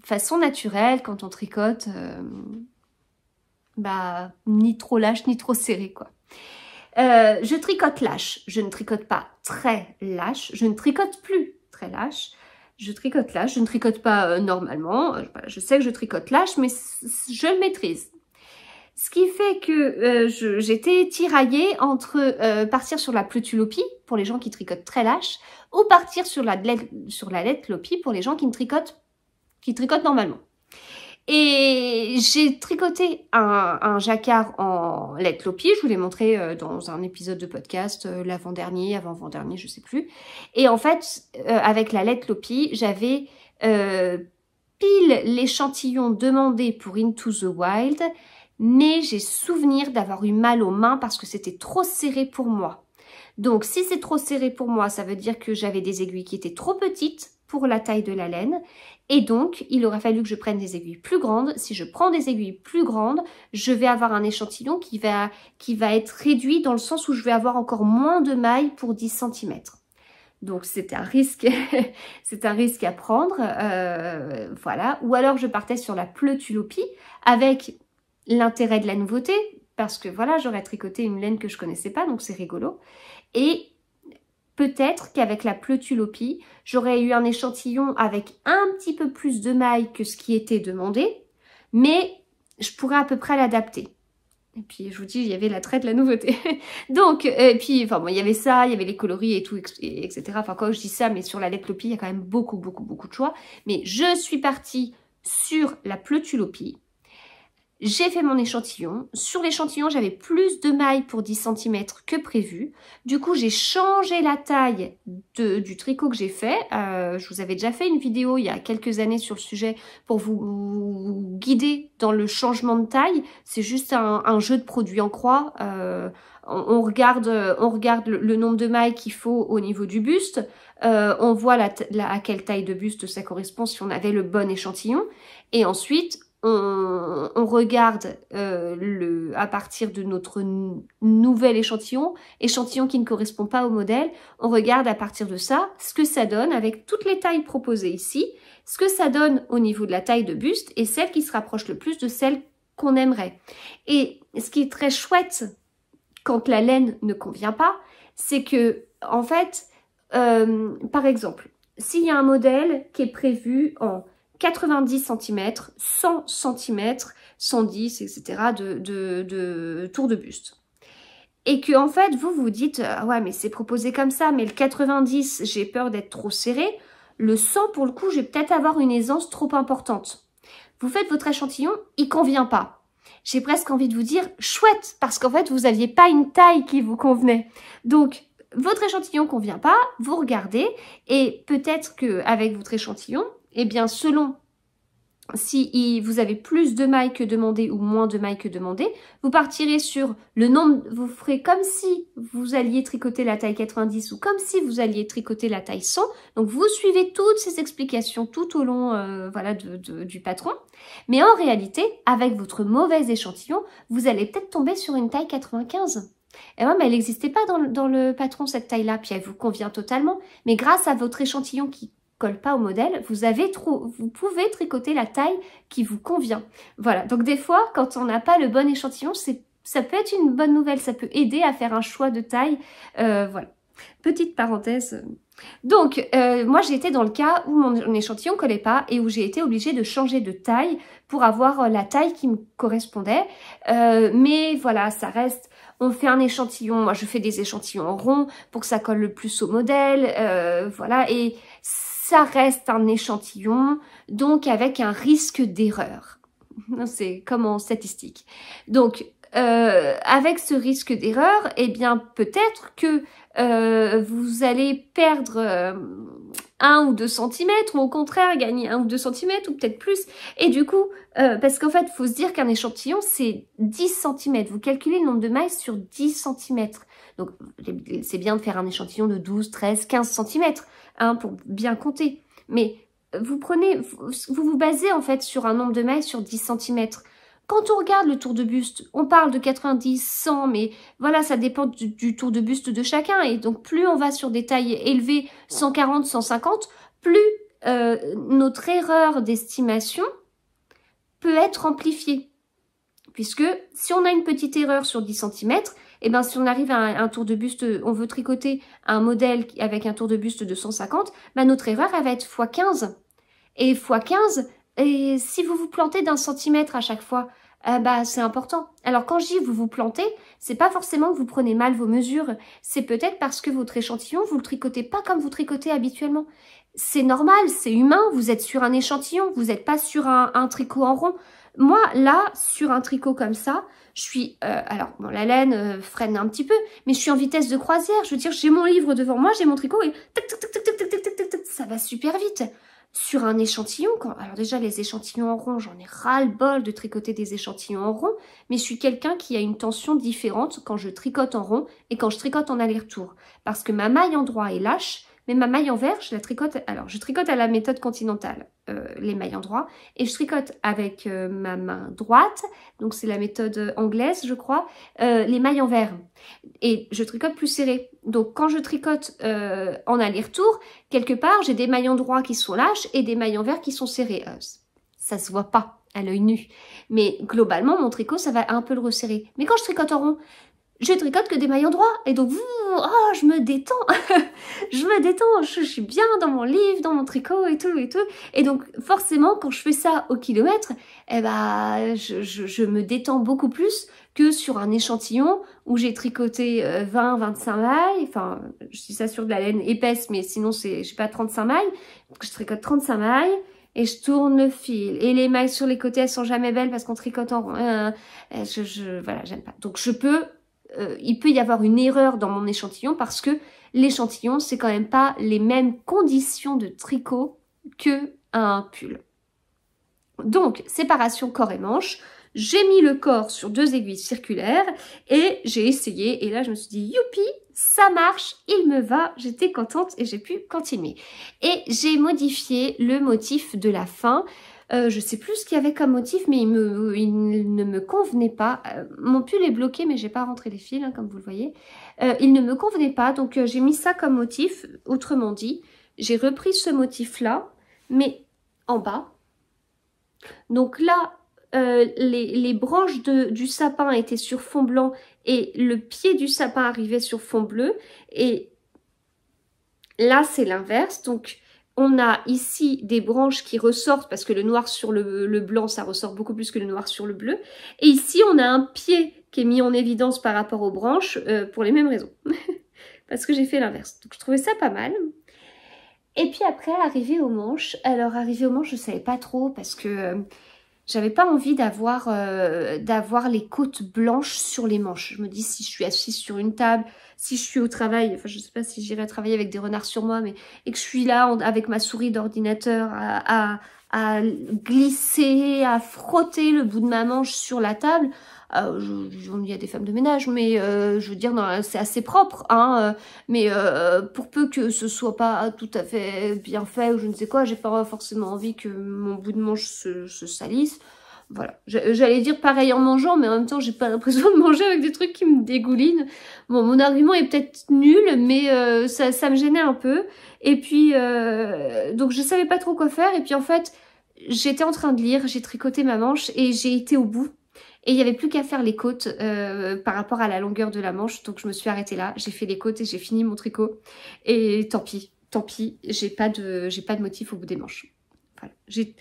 Façon naturelle, quand on tricote, ni trop lâche, ni trop serré, quoi. Je tricote lâche, je ne tricote pas très lâche, je ne tricote plus très lâche, je tricote lâche, je ne tricote pas normalement, je sais que je tricote lâche, mais je le maîtrise. Ce qui fait que j'étais tiraillée entre partir sur la pleutulopie, pour les gens qui tricotent très lâche, ou partir sur la lettelopie, pour les gens qui tricotent normalement. Et j'ai tricoté un jacquard en lettelopie, je vous l'ai montré dans un épisode de podcast, l'avant-dernier, avant-avant-dernier, je sais plus. Et en fait, avec la lettelopie, j'avais pile l'échantillon demandé pour Into the Wild, mais j'ai souvenir d'avoir eu mal aux mains parce que c'était trop serré pour moi. Donc si c'est trop serré pour moi, ça veut dire que j'avais des aiguilles qui étaient trop petites pour la taille de la laine. Et donc, il aurait fallu que je prenne des aiguilles plus grandes. Si je prends des aiguilles plus grandes, je vais avoir un échantillon qui va être réduit dans le sens où je vais avoir encore moins de mailles pour 10 cm. Donc, c'est un risque, c'est un risque à prendre. Voilà. Ou alors, je partais sur la pleutulopie avec l'intérêt de la nouveauté parce que voilà, j'aurais tricoté une laine que je connaissais pas, donc c'est rigolo. Et peut-être qu'avec la pleutulopie, j'aurais eu un échantillon avec un petit peu plus de mailles que ce qui était demandé, mais je pourrais à peu près l'adapter. Et puis, je vous dis, il y avait l'attrait de la nouveauté. Donc, et puis, enfin bon, il y avait ça, il y avait les coloris et tout, etc. Enfin, quand je dis ça, mais sur la lettelopie, il y a quand même beaucoup de choix. Mais je suis partie sur la pleutulopie. J'ai fait mon échantillon. Sur l'échantillon, j'avais plus de mailles pour 10 cm que prévu. Du coup, j'ai changé la taille du tricot que j'ai fait. Je vous avais déjà fait une vidéo il y a quelques années sur le sujet pour vous guider dans le changement de taille. C'est juste un jeu de produits en croix. On regarde le nombre de mailles qu'il faut au niveau du buste. On voit à quelle taille de buste ça correspond si on avait le bon échantillon. Et ensuite, on regarde à partir de notre nouvel échantillon qui ne correspond pas au modèle, on regarde à partir de ça ce que ça donne avec toutes les tailles proposées ici, ce que ça donne au niveau de la taille de buste et celle qui se rapproche le plus de celle qu'on aimerait. Et ce qui est très chouette quand la laine ne convient pas, c'est que en fait, par exemple, s'il y a un modèle qui est prévu en 90 cm, 100 cm, 110, etc. de tour de buste. Et que en fait, vous vous dites, ah ouais, mais c'est proposé comme ça, mais le 90, j'ai peur d'être trop serré. Le 100, pour le coup, je vais peut-être avoir une aisance trop importante. Vous faites votre échantillon, il convient pas. j'ai presque envie de vous dire chouette, parce qu'en fait, vous n'aviez pas une taille qui vous convenait. Donc, votre échantillon convient pas, vous regardez, et peut-être qu'avec votre échantillon, eh bien, selon si vous avez plus de mailles que demandé ou moins de mailles que demandé, vous partirez sur le nombre, vous ferez comme si vous alliez tricoter la taille 90 ou comme si vous alliez tricoter la taille 100. Donc vous suivez toutes ces explications tout au long voilà, du patron. Mais en réalité, avec votre mauvais échantillon, vous allez peut-être tomber sur une taille 95. Et ouais, mais elle n'existait pas dans le patron, cette taille-là, puis elle vous convient totalement. Mais grâce à votre échantillon qui colle pas au modèle, vous pouvez tricoter la taille qui vous convient. Voilà, donc des fois, quand on n'a pas le bon échantillon, ça peut être une bonne nouvelle, ça peut aider à faire un choix de taille. Voilà, petite parenthèse. Donc, moi j'ai été dans le cas où mon échantillon collait pas et où j'ai été obligée de changer de taille pour avoir la taille qui me correspondait. Mais voilà, ça reste... On fait un échantillon, moi je fais des échantillons en rond pour que ça colle le plus au modèle, voilà, et ça reste un échantillon, donc avec un risque d'erreur. C'est comme en statistique. Donc, avec ce risque d'erreur, eh bien peut-être que vous allez perdre 1 ou 2 centimètres, ou au contraire gagner 1 ou 2 centimètres, ou peut-être plus. Et du coup, parce qu'en fait, il faut se dire qu'un échantillon, c'est 10 centimètres. Vous calculez le nombre de mailles sur 10 centimètres. Donc, c'est bien de faire un échantillon de 12, 13, 15 centimètres, hein, pour bien compter. Mais vous vous basez en fait sur un nombre de mailles sur 10 centimètres. Quand on regarde le tour de buste, on parle de 90, 100, mais voilà, ça dépend du tour de buste de chacun. Et donc, plus on va sur des tailles élevées, 140, 150, plus notre erreur d'estimation peut être amplifiée. Puisque si on a une petite erreur sur 10 cm, et ben si on arrive à un tour de buste, on veut tricoter un modèle avec un tour de buste de 150, ben notre erreur, elle va être x15. Et x15, et si vous vous plantez d'1 centimètre à chaque fois, bah c'est important. Alors quand je dis vous vous plantez, c'est pas forcément que vous prenez mal vos mesures, c'est peut-être parce que votre échantillon, vous le tricotez pas comme vous tricotez habituellement. C'est normal, c'est humain, vous êtes sur un échantillon, vous n'êtes pas sur un tricot en rond. Moi, là, sur un tricot comme ça, je suis... alors, bon, la laine freine un petit peu, mais je suis en vitesse de croisière. Je veux dire, j'ai mon livre devant moi, j'ai mon tricot et tac, tac, tac, tac, tac, tac, tac, tac, tac, ça va super vite. Sur un échantillon, alors déjà, les échantillons en rond, j'en ai ras-le-bol de tricoter des échantillons en rond, mais je suis quelqu'un qui a une tension différente quand je tricote en rond et quand je tricote en aller-retour. Parce que ma maille en droit est lâche, mais ma maille en vert, je la tricote... Alors, je tricote à la méthode continentale, les mailles en droit. Et je tricote avec ma main droite, donc c'est la méthode anglaise, je crois, les mailles en vert. Et je tricote plus serré. Donc, quand je tricote en aller-retour, quelque part, j'ai des mailles en droit qui sont lâches et des mailles en vert qui sont serrées. Ça se voit pas à l'œil nu. Mais globalement, mon tricot, ça va un peu le resserrer. Mais quand je tricote en rond, je tricote que des mailles en droit. Et donc, oh, je me détends. Je me détends. Je suis bien dans mon livre, dans mon tricot et tout et tout. Et donc, forcément, quand je fais ça au kilomètre, eh ben, je me détends beaucoup plus que sur un échantillon où j'ai tricoté 20, 25 mailles. Enfin, je dis ça sur de la laine épaisse, mais sinon, c'est, je sais pas, 35 mailles. Donc, je tricote 35 mailles. Et je tourne le fil. Et les mailles sur les côtés, elles sont jamais belles parce qu'on tricote en rond. Voilà, j'aime pas. Donc, il peut y avoir une erreur dans mon échantillon parce que l'échantillon, c'est quand même pas les mêmes conditions de tricot que un pull. Donc, séparation corps et manche. J'ai mis le corps sur 2 aiguilles circulaires et j'ai essayé. Et là, je me suis dit, youpi, ça marche, il me va. J'étais contente et j'ai pu continuer. Et j'ai modifié le motif de la fin. Je sais plus ce qu'il y avait comme motif, mais il ne me convenait pas. Mon pull est bloqué, mais j'ai pas rentré les fils, hein, comme vous le voyez. Il ne me convenait pas, donc j'ai mis ça comme motif. Autrement dit, j'ai repris ce motif-là, mais en bas. Donc là, les branches du sapin étaient sur fond blanc et le pied du sapin arrivait sur fond bleu. Et là, c'est l'inverse. Donc, on a ici des branches qui ressortent parce que le noir sur le blanc, ça ressort beaucoup plus que le noir sur le bleu. Et ici, on a un pied qui est mis en évidence par rapport aux branches pour les mêmes raisons. Parce que j'ai fait l'inverse. Donc, je trouvais ça pas mal. Et puis après, arrivé aux manches. Alors, arrivé aux manches, je savais pas trop parce que j'avais pas envie d'avoir les côtes blanches sur les manches. Je me dis, si je suis assise sur une table, si je suis au travail, enfin je sais pas si j'irai travailler avec des renards sur moi, mais et que je suis là avec ma souris d'ordinateur à glisser, à frotter le bout de ma manche sur la table. Il y a des femmes de ménage, mais je veux dire, c'est assez propre, hein, mais pour peu que ce soit pas tout à fait bien fait ou je ne sais quoi, j'ai pas forcément envie que mon bout de manche se salisse. Voilà, j'allais dire pareil en mangeant, mais en même temps, j'ai pas l'impression de manger avec des trucs qui me dégoulinent. Bon, mon argument est peut-être nul, mais ça me gênait un peu. Et puis, donc je savais pas trop quoi faire. Et puis en fait, j'étais en train de lire, j'ai tricoté ma manche et j'ai été au bout. Et il n'y avait plus qu'à faire les côtes par rapport à la longueur de la manche. Donc je me suis arrêtée là, j'ai fait les côtes et j'ai fini mon tricot. Et tant pis, j'ai pas de motif au bout des manches. Voilà. J'ai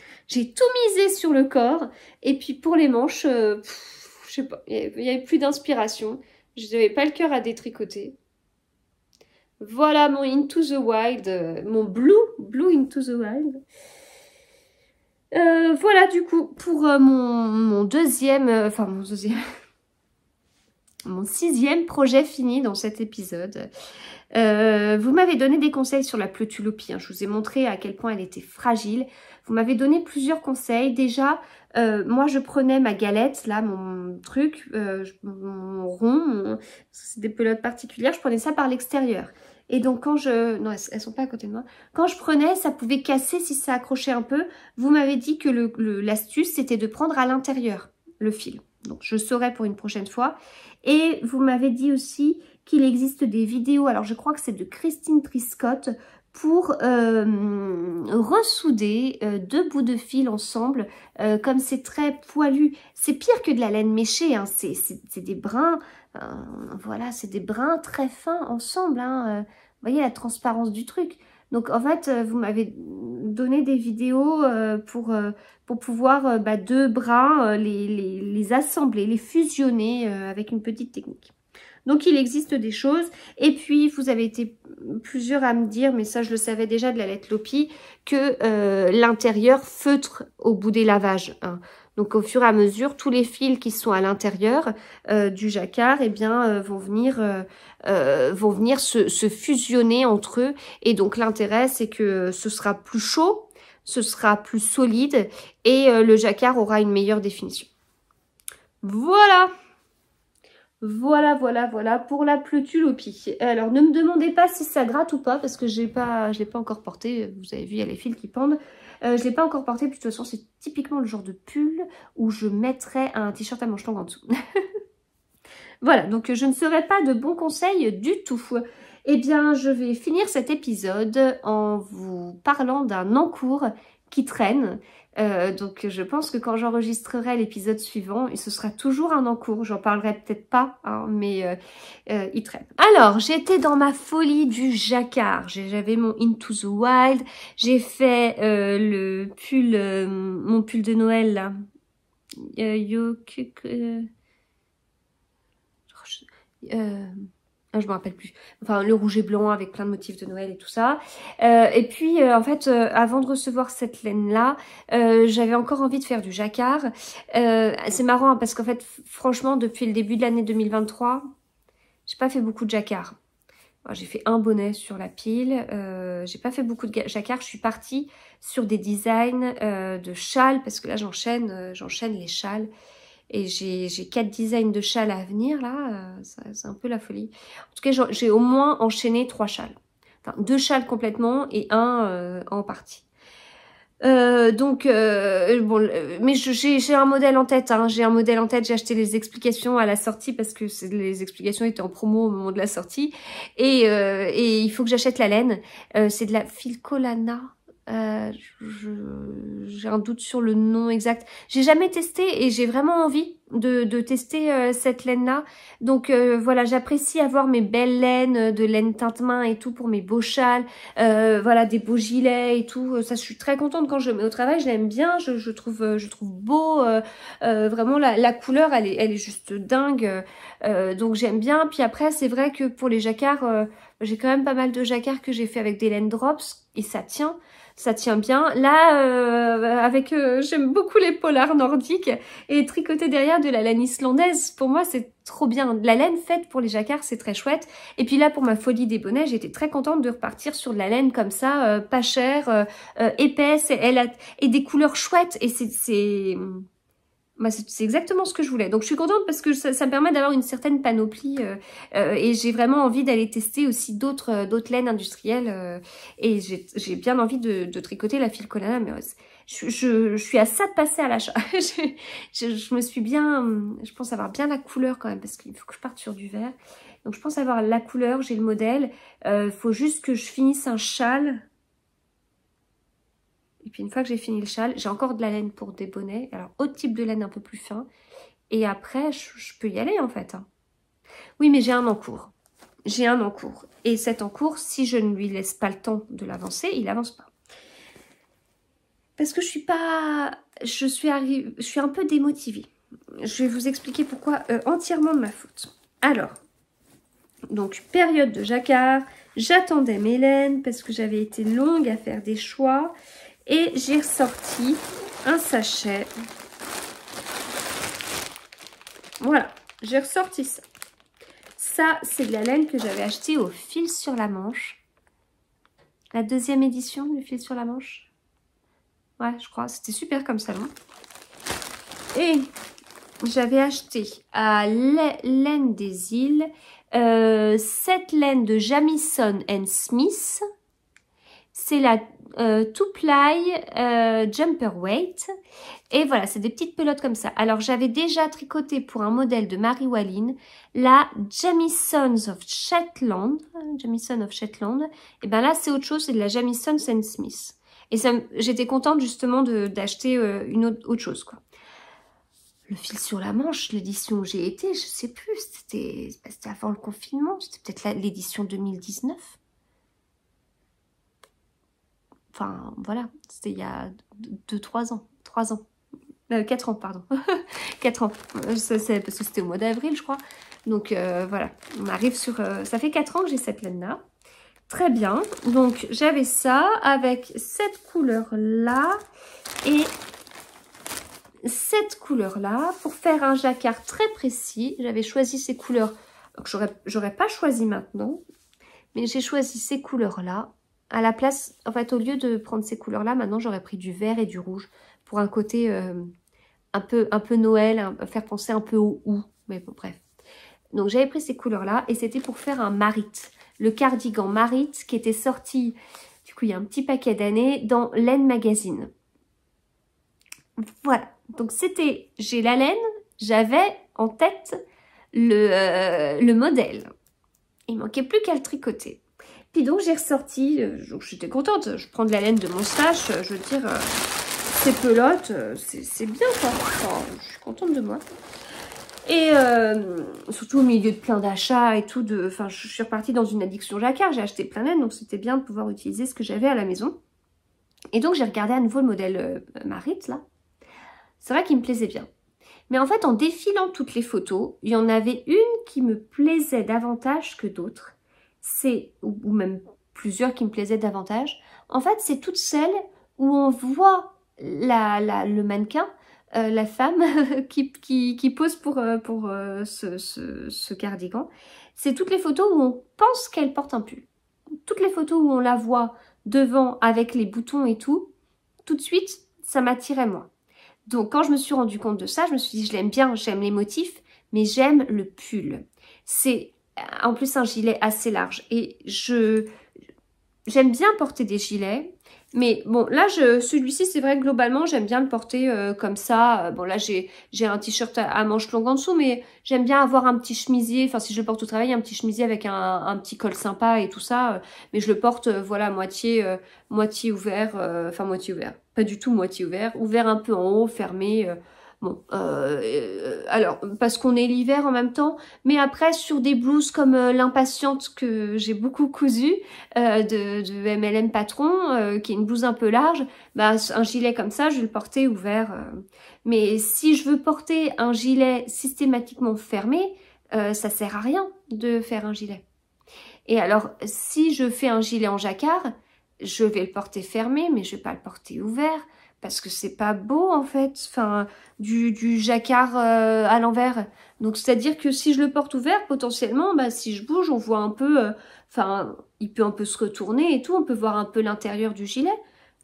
tout misé sur le corps. Et puis pour les manches, je sais pas, il n'y avait plus d'inspiration. Je n'avais pas le cœur à détricoter. Voilà mon Into the Wild, mon Blue Into the Wild. Voilà du coup pour mon sixième projet fini dans cet épisode. Vous m'avez donné des conseils sur la Pleutulopi, hein. Je vous ai montré à quel point elle était fragile. Vous m'avez donné plusieurs conseils. Déjà, moi je prenais ma galette, là, mon truc, mon rond, c'est des pelotes particulières, je prenais ça par l'extérieur. Et donc quand je... Non, elles sont pas à côté de moi. Quand je prenais, ça pouvait casser si ça accrochait un peu. Vous m'avez dit que l'astuce, c'était de prendre à l'intérieur le fil. Donc je saurai pour une prochaine fois. Et vous m'avez dit aussi qu'il existe des vidéos, alors je crois que c'est de Christine Triscott, pour ressouder deux bouts de fil ensemble, comme c'est très poilu. C'est pire que de la laine méchée, hein. C'est des brins, voilà, c'est des brins très fins ensemble, hein. Vous voyez la transparence du truc. Donc en fait, vous m'avez donné des vidéos pour pouvoir deux brins, les assembler, les fusionner avec une petite technique. Donc il existe des choses. Et puis vous avez été plusieurs à me dire, mais ça je le savais déjà de la laine Lopi, que l'intérieur feutre au bout des lavages, hein. Donc au fur et à mesure, tous les fils qui sont à l'intérieur du jacquard, eh bien, vont venir se fusionner entre eux. Et donc l'intérêt, c'est que ce sera plus chaud, ce sera plus solide et le jacquard aura une meilleure définition. Voilà. Voilà pour la Pleutulopi. Alors, ne me demandez pas si ça gratte ou pas, parce que je l'ai pas encore porté. Vous avez vu, il y a les fils qui pendent. Je l'ai pas encore porté, puis de toute façon, c'est typiquement le genre de pull où je mettrais un t-shirt à manches longues en dessous. Voilà, donc je ne serai pas de bons conseils du tout. Eh bien, je vais finir cet épisode en vous parlant d'un encours qui traîne. Donc je pense que quand j'enregistrerai l'épisode suivant, ce sera toujours un encours. J'en parlerai peut-être pas, hein, mais il traîne. Alors, j'étais dans ma folie du jacquard. J'avais mon Into the Wild. J'ai fait le pull, mon pull de Noël là. Je me rappelle plus. Enfin, le rouge et blanc avec plein de motifs de Noël et tout ça. Et puis, en fait, avant de recevoir cette laine-là, j'avais encore envie de faire du jacquard. C'est marrant hein, parce qu'en fait, franchement, depuis le début de l'année 2023, j'ai pas fait beaucoup de jacquard. J'ai fait un bonnet sur la pile. J'ai pas fait beaucoup de jacquard. Je suis partie sur des designs de châles parce que là, j'enchaîne les châles. Et j'ai 4 designs de châles à venir, là, c'est un peu la folie. En tout cas, j'ai au moins enchaîné 3 châles. Enfin, 2 châles complètement et un en partie. Bon, mais j'ai un modèle en tête, hein. J'ai un modèle en tête, j'ai acheté les explications à la sortie parce que les explications étaient en promo au moment de la sortie. Et il faut que j'achète la laine. C'est de la Filcolana. J'ai un doute sur le nom exact. J'ai jamais testé et j'ai vraiment envie de tester cette laine-là. Donc voilà, j'apprécie avoir mes belles laines, de laine teinte-main et tout pour mes beaux châles. Voilà, des beaux gilets et tout. Ça, je suis très contente quand je le mets au travail. Je l'aime bien, je trouve beau. Vraiment, la couleur, elle est juste dingue. Donc j'aime bien. Puis après, c'est vrai que pour les jacquards, J'ai quand même pas mal de jacquard que j'ai fait avec des laines drops et ça tient bien. Là, j'aime beaucoup les polars nordiques et tricoter derrière de la laine islandaise, pour moi c'est trop bien. La laine faite pour les jacquards, c'est très chouette. Et puis là, pour ma folie des bonnets, j'étais très contente de repartir sur de la laine comme ça, pas chère, épaisse, et des couleurs chouettes. Et c'est exactement ce que je voulais. Donc je suis contente parce que ça me permet d'avoir une certaine panoplie et j'ai vraiment envie d'aller tester aussi d'autres laines industrielles et j'ai bien envie de tricoter la fil Colana, mais je suis à ça de passer à l'achat. je me suis bien... Je pense avoir bien la couleur quand même parce qu'il faut que je parte sur du vert. Donc je pense avoir la couleur, j'ai le modèle. Faut juste que je finisse un châle. Et puis une fois que j'ai fini le châle, j'ai encore de la laine pour des bonnets. Alors autre type de laine un peu plus fin. Et après, je peux y aller en fait. Oui, mais j'ai un encours. J'ai un encours. Et cet encours, si je ne lui laisse pas le temps de l'avancer, il n'avance pas. Parce que je suis un peu démotivée. Je vais vous expliquer pourquoi entièrement de ma faute. Alors, donc période de jacquard. J'attendais mes laines parce que j'avais été longue à faire des choix. Et j'ai ressorti un sachet. Voilà, j'ai ressorti ça. Ça, c'est de la laine que j'avais achetée au Fil sur la Manche. La deuxième édition du Fil sur la Manche. Ouais, je crois. C'était super comme salon. Et j'avais acheté à Laine des Îles cette laine de Jamieson & Smith. C'est la Two Ply Jumper Weight. Et voilà, c'est des petites pelotes comme ça. Alors, j'avais déjà tricoté pour un modèle de Marie Walline la Jamieson of Shetland. Et bien là, c'est autre chose, c'est de la Jamieson & Smith. Et j'étais contente justement d'acheter autre chose, quoi. Le Fil sur la Manche, l'édition où j'ai été, je sais plus, c'était avant le confinement, c'était peut-être l'édition 2019. Enfin, voilà, c'était il y a 3 ans. 4 ans, pardon. 4 ans. C'est parce que c'était au mois d'avril, je crois. Donc, voilà, on arrive sur... ça fait 4 ans que j'ai cette laine-là. Très bien. Donc, j'avais ça avec cette couleur-là et cette couleur-là pour faire un jacquard très précis. J'avais choisi ces couleurs que j'aurais pas choisi maintenant, mais j'ai choisi ces couleurs-là. À la place, en fait, au lieu de prendre ces couleurs-là, maintenant, j'aurais pris du vert et du rouge pour un côté un peu Noël, faire penser un peu au ou. Mais bon, bref. Donc, j'avais pris ces couleurs-là et c'était pour faire un Marit. Le cardigan Marit qui était sorti, du coup, il y a un petit paquet d'années dans Laine Magazine. Voilà. Donc, j'ai la laine, j'avais en tête le modèle. Il manquait plus qu'à le tricoter. Puis donc j'ai ressorti, j'étais contente, je prends de la laine de mon stash, je veux dire, ces pelotes, c'est bien quoi, enfin, je suis contente de moi. Et surtout au milieu de plein d'achats et tout, enfin je suis repartie dans une addiction jacquard, j'ai acheté plein d'aide, donc c'était bien de pouvoir utiliser ce que j'avais à la maison. Et donc j'ai regardé à nouveau le modèle Marit là, c'est vrai qu'il me plaisait bien. Mais en fait en défilant toutes les photos, il y en avait une qui me plaisait davantage que d'autres. Ou même plusieurs qui me plaisaient davantage. En fait, c'est toutes celles où on voit le mannequin, la femme qui pose pour ce cardigan. C'est toutes les photos où on pense qu'elle porte un pull. Toutes les photos où on la voit devant avec les boutons et tout de suite, ça m'attirait moins. Donc, quand je me suis rendu compte de ça, je me suis dit, je l'aime bien, j'aime les motifs, mais j'aime le pull. C'est en plus un gilet assez large et j'aime bien porter des gilets, mais bon là celui-ci c'est vrai que globalement j'aime bien le porter comme ça. Bon là j'ai un t-shirt à manches longues en dessous, mais j'aime bien avoir un petit chemisier, enfin si je le porte au travail, un petit chemisier avec un petit col sympa et tout ça, mais je le porte voilà moitié ouvert, enfin moitié ouvert, pas du tout moitié ouvert un peu en haut, fermé. Bon, alors, parce qu'on est l'hiver en même temps, mais après, sur des blouses comme l'impatiente que j'ai beaucoup cousue, de MLM Patron, qui est une blouse un peu large, bah, un gilet comme ça, je vais le porter ouvert. Mais si je veux porter un gilet systématiquement fermé, ça sert à rien de faire un gilet. Et alors, si je fais un gilet en jacquard, je vais le porter fermé, mais je vais pas le porter ouvert, parce que c'est pas beau, en fait, enfin, du jacquard à l'envers. Donc, c'est-à-dire que si je le porte ouvert, potentiellement, bah, si je bouge, on voit un peu, enfin, il peut un peu se retourner et tout, on peut voir un peu l'intérieur du gilet.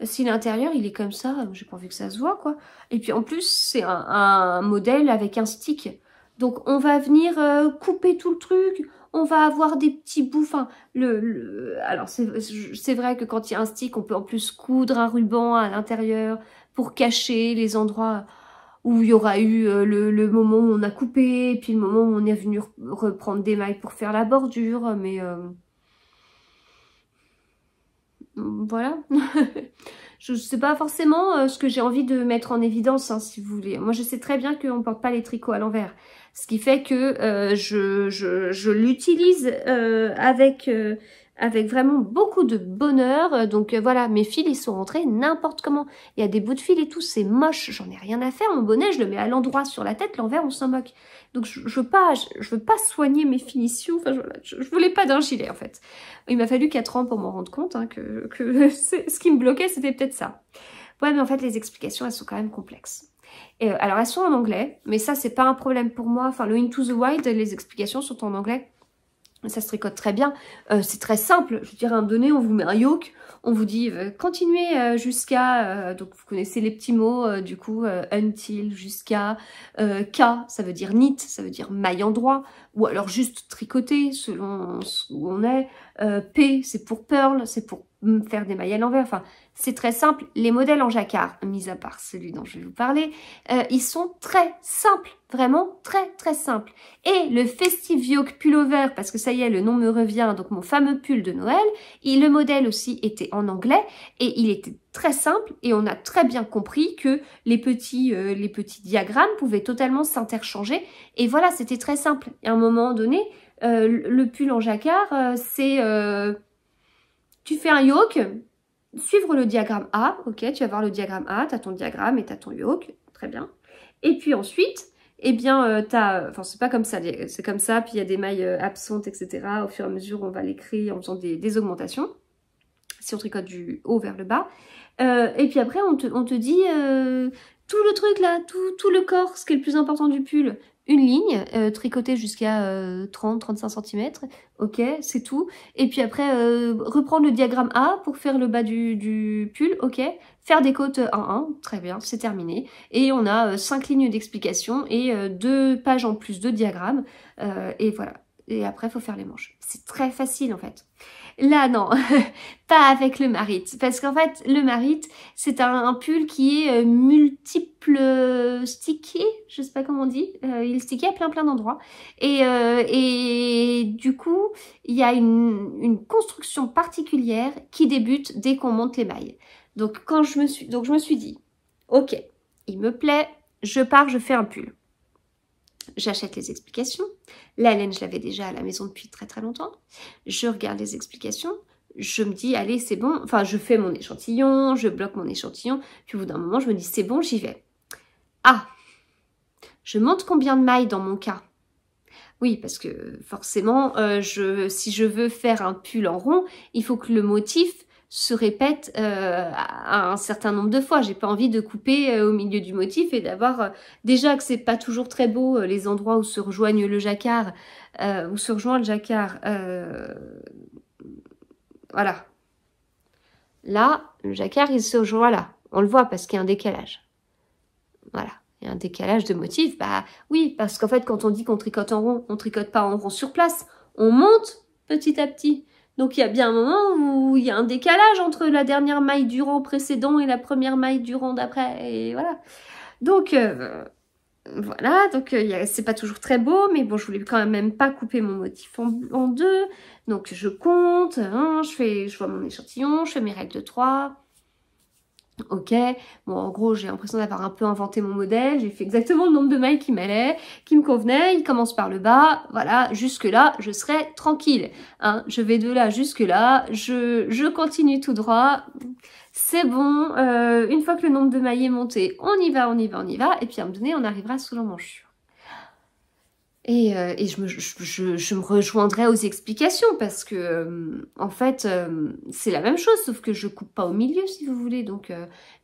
Si l'intérieur, il est comme ça, j'ai pas envie que ça se voit, quoi. Et puis, en plus, c'est un modèle avec un stick. Donc, on va venir couper tout le truc, on va avoir des petits bouts, enfin, alors c'est vrai que quand il y a un stick, on peut en plus coudre un ruban à l'intérieur pour cacher les endroits où il y aura eu le moment où on a coupé, et puis le moment où on est venu reprendre des mailles pour faire la bordure, mais voilà. Je sais pas forcément ce que j'ai envie de mettre en évidence, hein, si vous voulez. Moi, je sais très bien qu'on ne porte pas les tricots à l'envers. Ce qui fait que je l'utilise avec vraiment beaucoup de bonheur. Donc voilà, mes fils, ils sont rentrés n'importe comment. Il y a des bouts de fil et tout, c'est moche, j'en ai rien à faire. Mon bonnet, je le mets à l'endroit sur la tête, l'envers, on s'en moque. Donc je veux pas soigner mes finitions. Enfin, je voulais pas d'un gilet, en fait. Il m'a fallu 4 ans pour m'en rendre compte, hein, que ce qui me bloquait, c'était peut-être ça. Ouais, mais en fait, les explications, elles sont quand même complexes. Et, alors, elles sont en anglais, mais ça, c'est pas un problème pour moi. Enfin, le Into the Wild, les explications sont en anglais. Ça se tricote très bien. C'est très simple. Je veux dire, à un moment donné, on vous met un yoke. On vous dit, continuez jusqu'à... donc, vous connaissez les petits mots, du coup, until, jusqu'à. K, ça veut dire knit, ça veut dire maille en droit. Ou alors juste tricoter, selon où on est. P, c'est pour pearl, c'est pour faire des mailles à l'envers. Enfin, c'est très simple. Les modèles en jacquard, mis à part celui dont je vais vous parler, ils sont très simples. Vraiment très très simple. Et le Festive Yoke Pullover, parce que ça y est, le nom me revient, donc mon fameux pull de Noël, et le modèle aussi était en anglais, et il était très simple, et on a très bien compris que les petits diagrammes pouvaient totalement s'interchanger, et voilà, c'était très simple. Et à un moment donné, le pull en jacquard, c'est... tu fais un yoke, suivre le diagramme A, ok, tu vas voir le diagramme A, tu as ton diagramme et tu as ton yoke, très bien. Et puis ensuite... eh bien, enfin, c'est pas comme ça, c'est comme ça, puis il y a des mailles absentes, etc. Au fur et à mesure, on va les créer en faisant des augmentations, si on tricote du haut vers le bas. Et puis après, on te dit tout le truc là, tout le corps, ce qui est le plus important du pull, une ligne, tricotée jusqu'à 30-35 cm, ok, c'est tout. Et puis après, reprendre le diagramme A pour faire le bas du pull, ok. Faire des côtes 1-1, très bien, c'est terminé. Et on a 5 lignes d'explication et 2 pages en plus de diagrammes. Et voilà. Et après, il faut faire les manches. C'est très facile en fait. Là, non, pas avec le Marit. Parce qu'en fait, le Marit, c'est un pull qui est multiple stické. Je sais pas comment on dit. Il est stické à plein d'endroits. Et du coup, il y a une construction particulière qui débute dès qu'on monte les mailles. Donc, je me suis dit, ok, il me plaît, je pars, je fais un pull. J'achète les explications. La laine, je l'avais déjà à la maison depuis très très longtemps. Je regarde les explications. Je me dis, allez, c'est bon. Enfin, je fais mon échantillon, je bloque mon échantillon. Puis au bout d'un moment, je me dis, c'est bon, j'y vais. Ah, je monte combien de mailles dans mon cas? Oui, parce que forcément, si je veux faire un pull en rond, il faut que le motif se répète un certain nombre de fois. J'ai pas envie de couper au milieu du motif et d'avoir déjà que c'est pas toujours très beau les endroits où se rejoignent le jacquard, où se rejoint le jacquard. Voilà. Là, le jacquard il se rejoint là. On le voit parce qu'il y a un décalage. Voilà. Il y a un décalage de motif. Bah oui, parce qu'en fait, quand on dit qu'on tricote en rond, on tricote pas en rond sur place. On monte petit à petit. Donc, il y a bien un moment où il y a un décalage entre la dernière maille du rang précédent et la première maille du rang d'après. Et voilà. Donc, voilà. Donc, c'est pas toujours très beau. Mais bon, je voulais quand même pas couper mon motif en deux. Donc, je compte. Hein, je vois mon échantillon. Je fais mes règles de 3. Ok, bon en gros j'ai l'impression d'avoir un peu inventé mon modèle, j'ai fait exactement le nombre de mailles qui m'allait, qui me convenait, il commence par le bas, voilà, jusque là je serai tranquille, hein, je vais de là jusque là, je continue tout droit, c'est bon, une fois que le nombre de mailles est monté, on y va, et puis à un moment donné on arrivera sous l'emmanchure. Et je me rejoindrai aux explications parce que, en fait, c'est la même chose, sauf que je coupe pas au milieu, si vous voulez. Donc,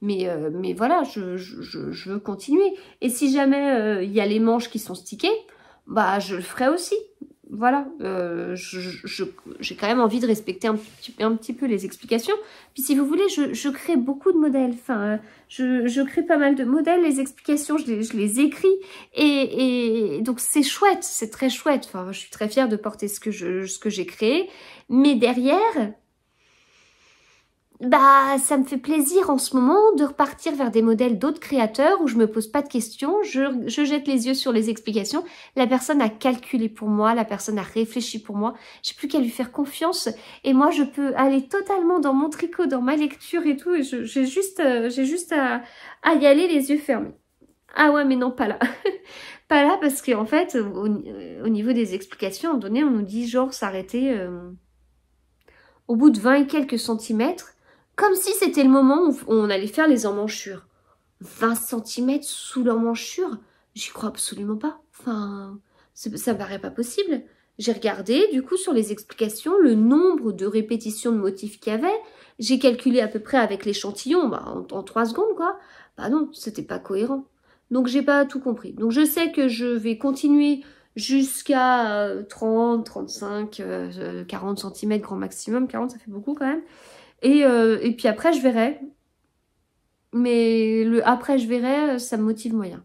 mais voilà, je veux continuer. Et si jamais il y a les manches qui sont stickées, bah, je le ferai aussi. Voilà, j'ai quand même envie de respecter un petit peu les explications. Puis si vous voulez, je crée beaucoup de modèles. Enfin, je crée pas mal de modèles, les explications, je les écris. Et donc c'est chouette, c'est très chouette. Enfin, je suis très fière de porter ce que j'ai créé. Mais derrière, bah, ça me fait plaisir en ce moment de repartir vers des modèles d'autres créateurs où je me pose pas de questions, je jette les yeux sur les explications. La personne a calculé pour moi, la personne a réfléchi pour moi. J'ai plus qu'à lui faire confiance et moi je peux aller totalement dans mon tricot, dans ma lecture et tout. Et j'ai juste à y aller les yeux fermés. Ah ouais, mais non, pas là. Pas là parce qu'en fait, au niveau des explications, à un moment donné, on nous dit genre s'arrêter au bout de 20 et quelques centimètres. Comme si c'était le moment où on allait faire les emmanchures. 20 centimètres sous l'emmanchure, j'y crois absolument pas. Enfin, ça me paraît pas possible. J'ai regardé, du coup, sur les explications, le nombre de répétitions de motifs qu'il y avait. J'ai calculé à peu près avec l'échantillon, bah, en 3 secondes, quoi. Bah non, c'était pas cohérent. Donc, j'ai pas tout compris. Donc, je sais que je vais continuer jusqu'à 30, 35, 40 cm grand maximum. 40, ça fait beaucoup quand même. Et puis après, je verrai. Mais le après, je verrai, ça me motive moyen.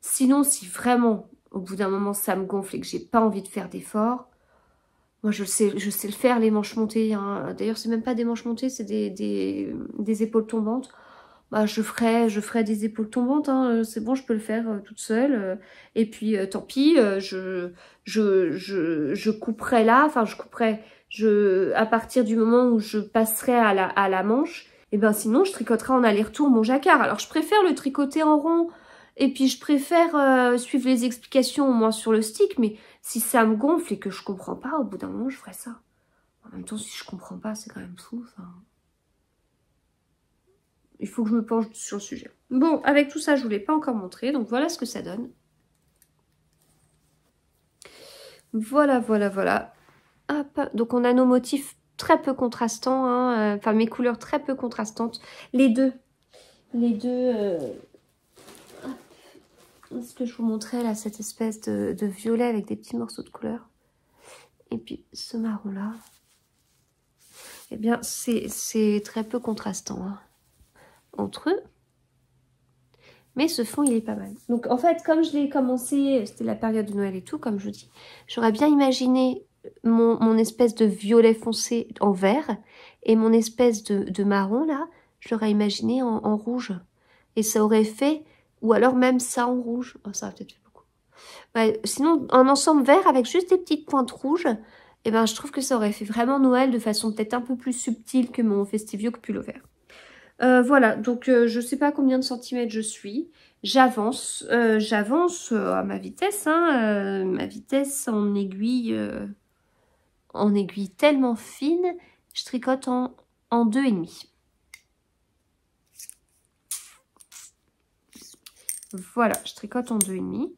Sinon, si vraiment, au bout d'un moment, ça me gonfle et que j'ai pas envie de faire d'efforts, moi, je sais le faire, les manches montées. Hein. D'ailleurs, c'est même pas des manches montées, c'est des épaules tombantes. Bah, je ferai des épaules tombantes. Hein. C'est bon, je peux le faire toute seule. Et puis, tant pis, je couperai là. Enfin, je couperai... à partir du moment où je passerai à la manche, et ben sinon je tricoterai en aller-retour mon jacquard. Alors je préfère le tricoter en rond et puis je préfère suivre les explications au moins sur le stick, mais si ça me gonfle et que je comprends pas, au bout d'un moment je ferai ça. En même temps, si je comprends pas, c'est quand même fou. Enfin, il faut que je me penche sur le sujet. Bon, avec tout ça, je vous l'ai pas encore montré, donc voilà ce que ça donne. Voilà, voilà, voilà. Hop. Donc on a nos motifs très peu contrastants, hein, enfin mes couleurs très peu contrastantes. Les deux. Ce que je vous montrais là, cette espèce de violet avec des petits morceaux de couleur. Et puis ce marron là. Eh bien c'est très peu contrastant hein, entre eux. Mais ce fond il est pas mal. Donc en fait comme je l'ai commencé, c'était la période de Noël et tout, comme je vous dis, j'aurais bien imaginé mon espèce de violet foncé en vert et mon espèce de marron là, je l'aurais imaginé en rouge. Et ça aurait fait, ou alors même ça en rouge. Oh, ça aurait peut-être fait beaucoup. Ouais, sinon, un ensemble vert avec juste des petites pointes rouges, et ben, je trouve que ça aurait fait vraiment Noël de façon peut-être un peu plus subtile que mon Festivio que pull vert. Voilà, donc je sais pas combien de centimètres je suis. J'avance à ma vitesse, hein, ma vitesse en aiguille tellement fine, je tricote en 2,5. Voilà, je tricote en 2,5.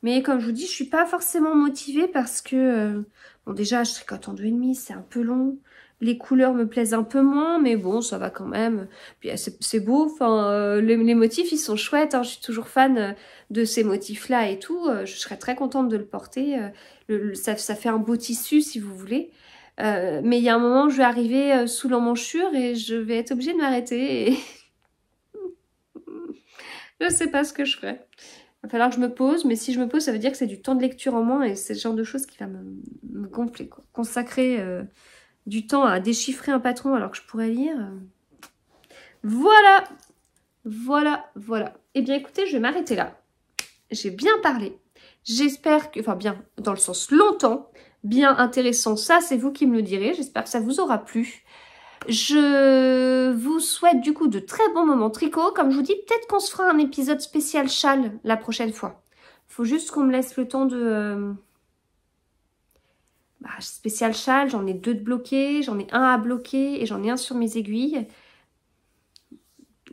Mais comme je vous dis, je suis pas forcément motivée parce que... bon, déjà, je tricote en 2,5, c'est un peu long. Les couleurs me plaisent un peu moins, mais bon, ça va quand même. Puis c'est beau, enfin, les motifs, ils sont chouettes. Hein, je suis toujours fan de ces motifs-là et tout. Je serais très contente de le porter. Ça fait un beau tissu, si vous voulez. Mais il y a un moment où je vais arriver sous l'emmanchure et je vais être obligée de m'arrêter. Et... je sais pas ce que je ferai. Il va falloir que je me pose, mais si je me pose, ça veut dire que c'est du temps de lecture en moins et c'est le genre de choses qui va me gonfler, quoi. Consacrer du temps à déchiffrer un patron alors que je pourrais lire. Voilà, voilà, voilà. Eh bien, écoutez, je vais m'arrêter là. J'ai bien parlé. J'espère que, enfin bien, dans le sens longtemps, bien intéressant, ça c'est vous qui me le direz. J'espère que ça vous aura plu. Je vous souhaite du coup de très bons moments tricot. Comme je vous dis, peut-être qu'on se fera un épisode spécial châle la prochaine fois. Il faut juste qu'on me laisse le temps de... spécial châle, j'en ai 2 de bloqués, j'en ai un à bloquer et j'en ai un sur mes aiguilles.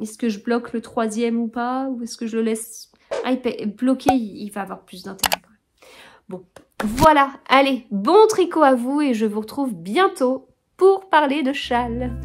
Est-ce que je bloque le 3e ou pas? Ou est-ce que je le laisse bloqué? Il va avoir plus d'intérêt. Bon, voilà, allez, bon tricot à vous et je vous retrouve bientôt pour parler de châle.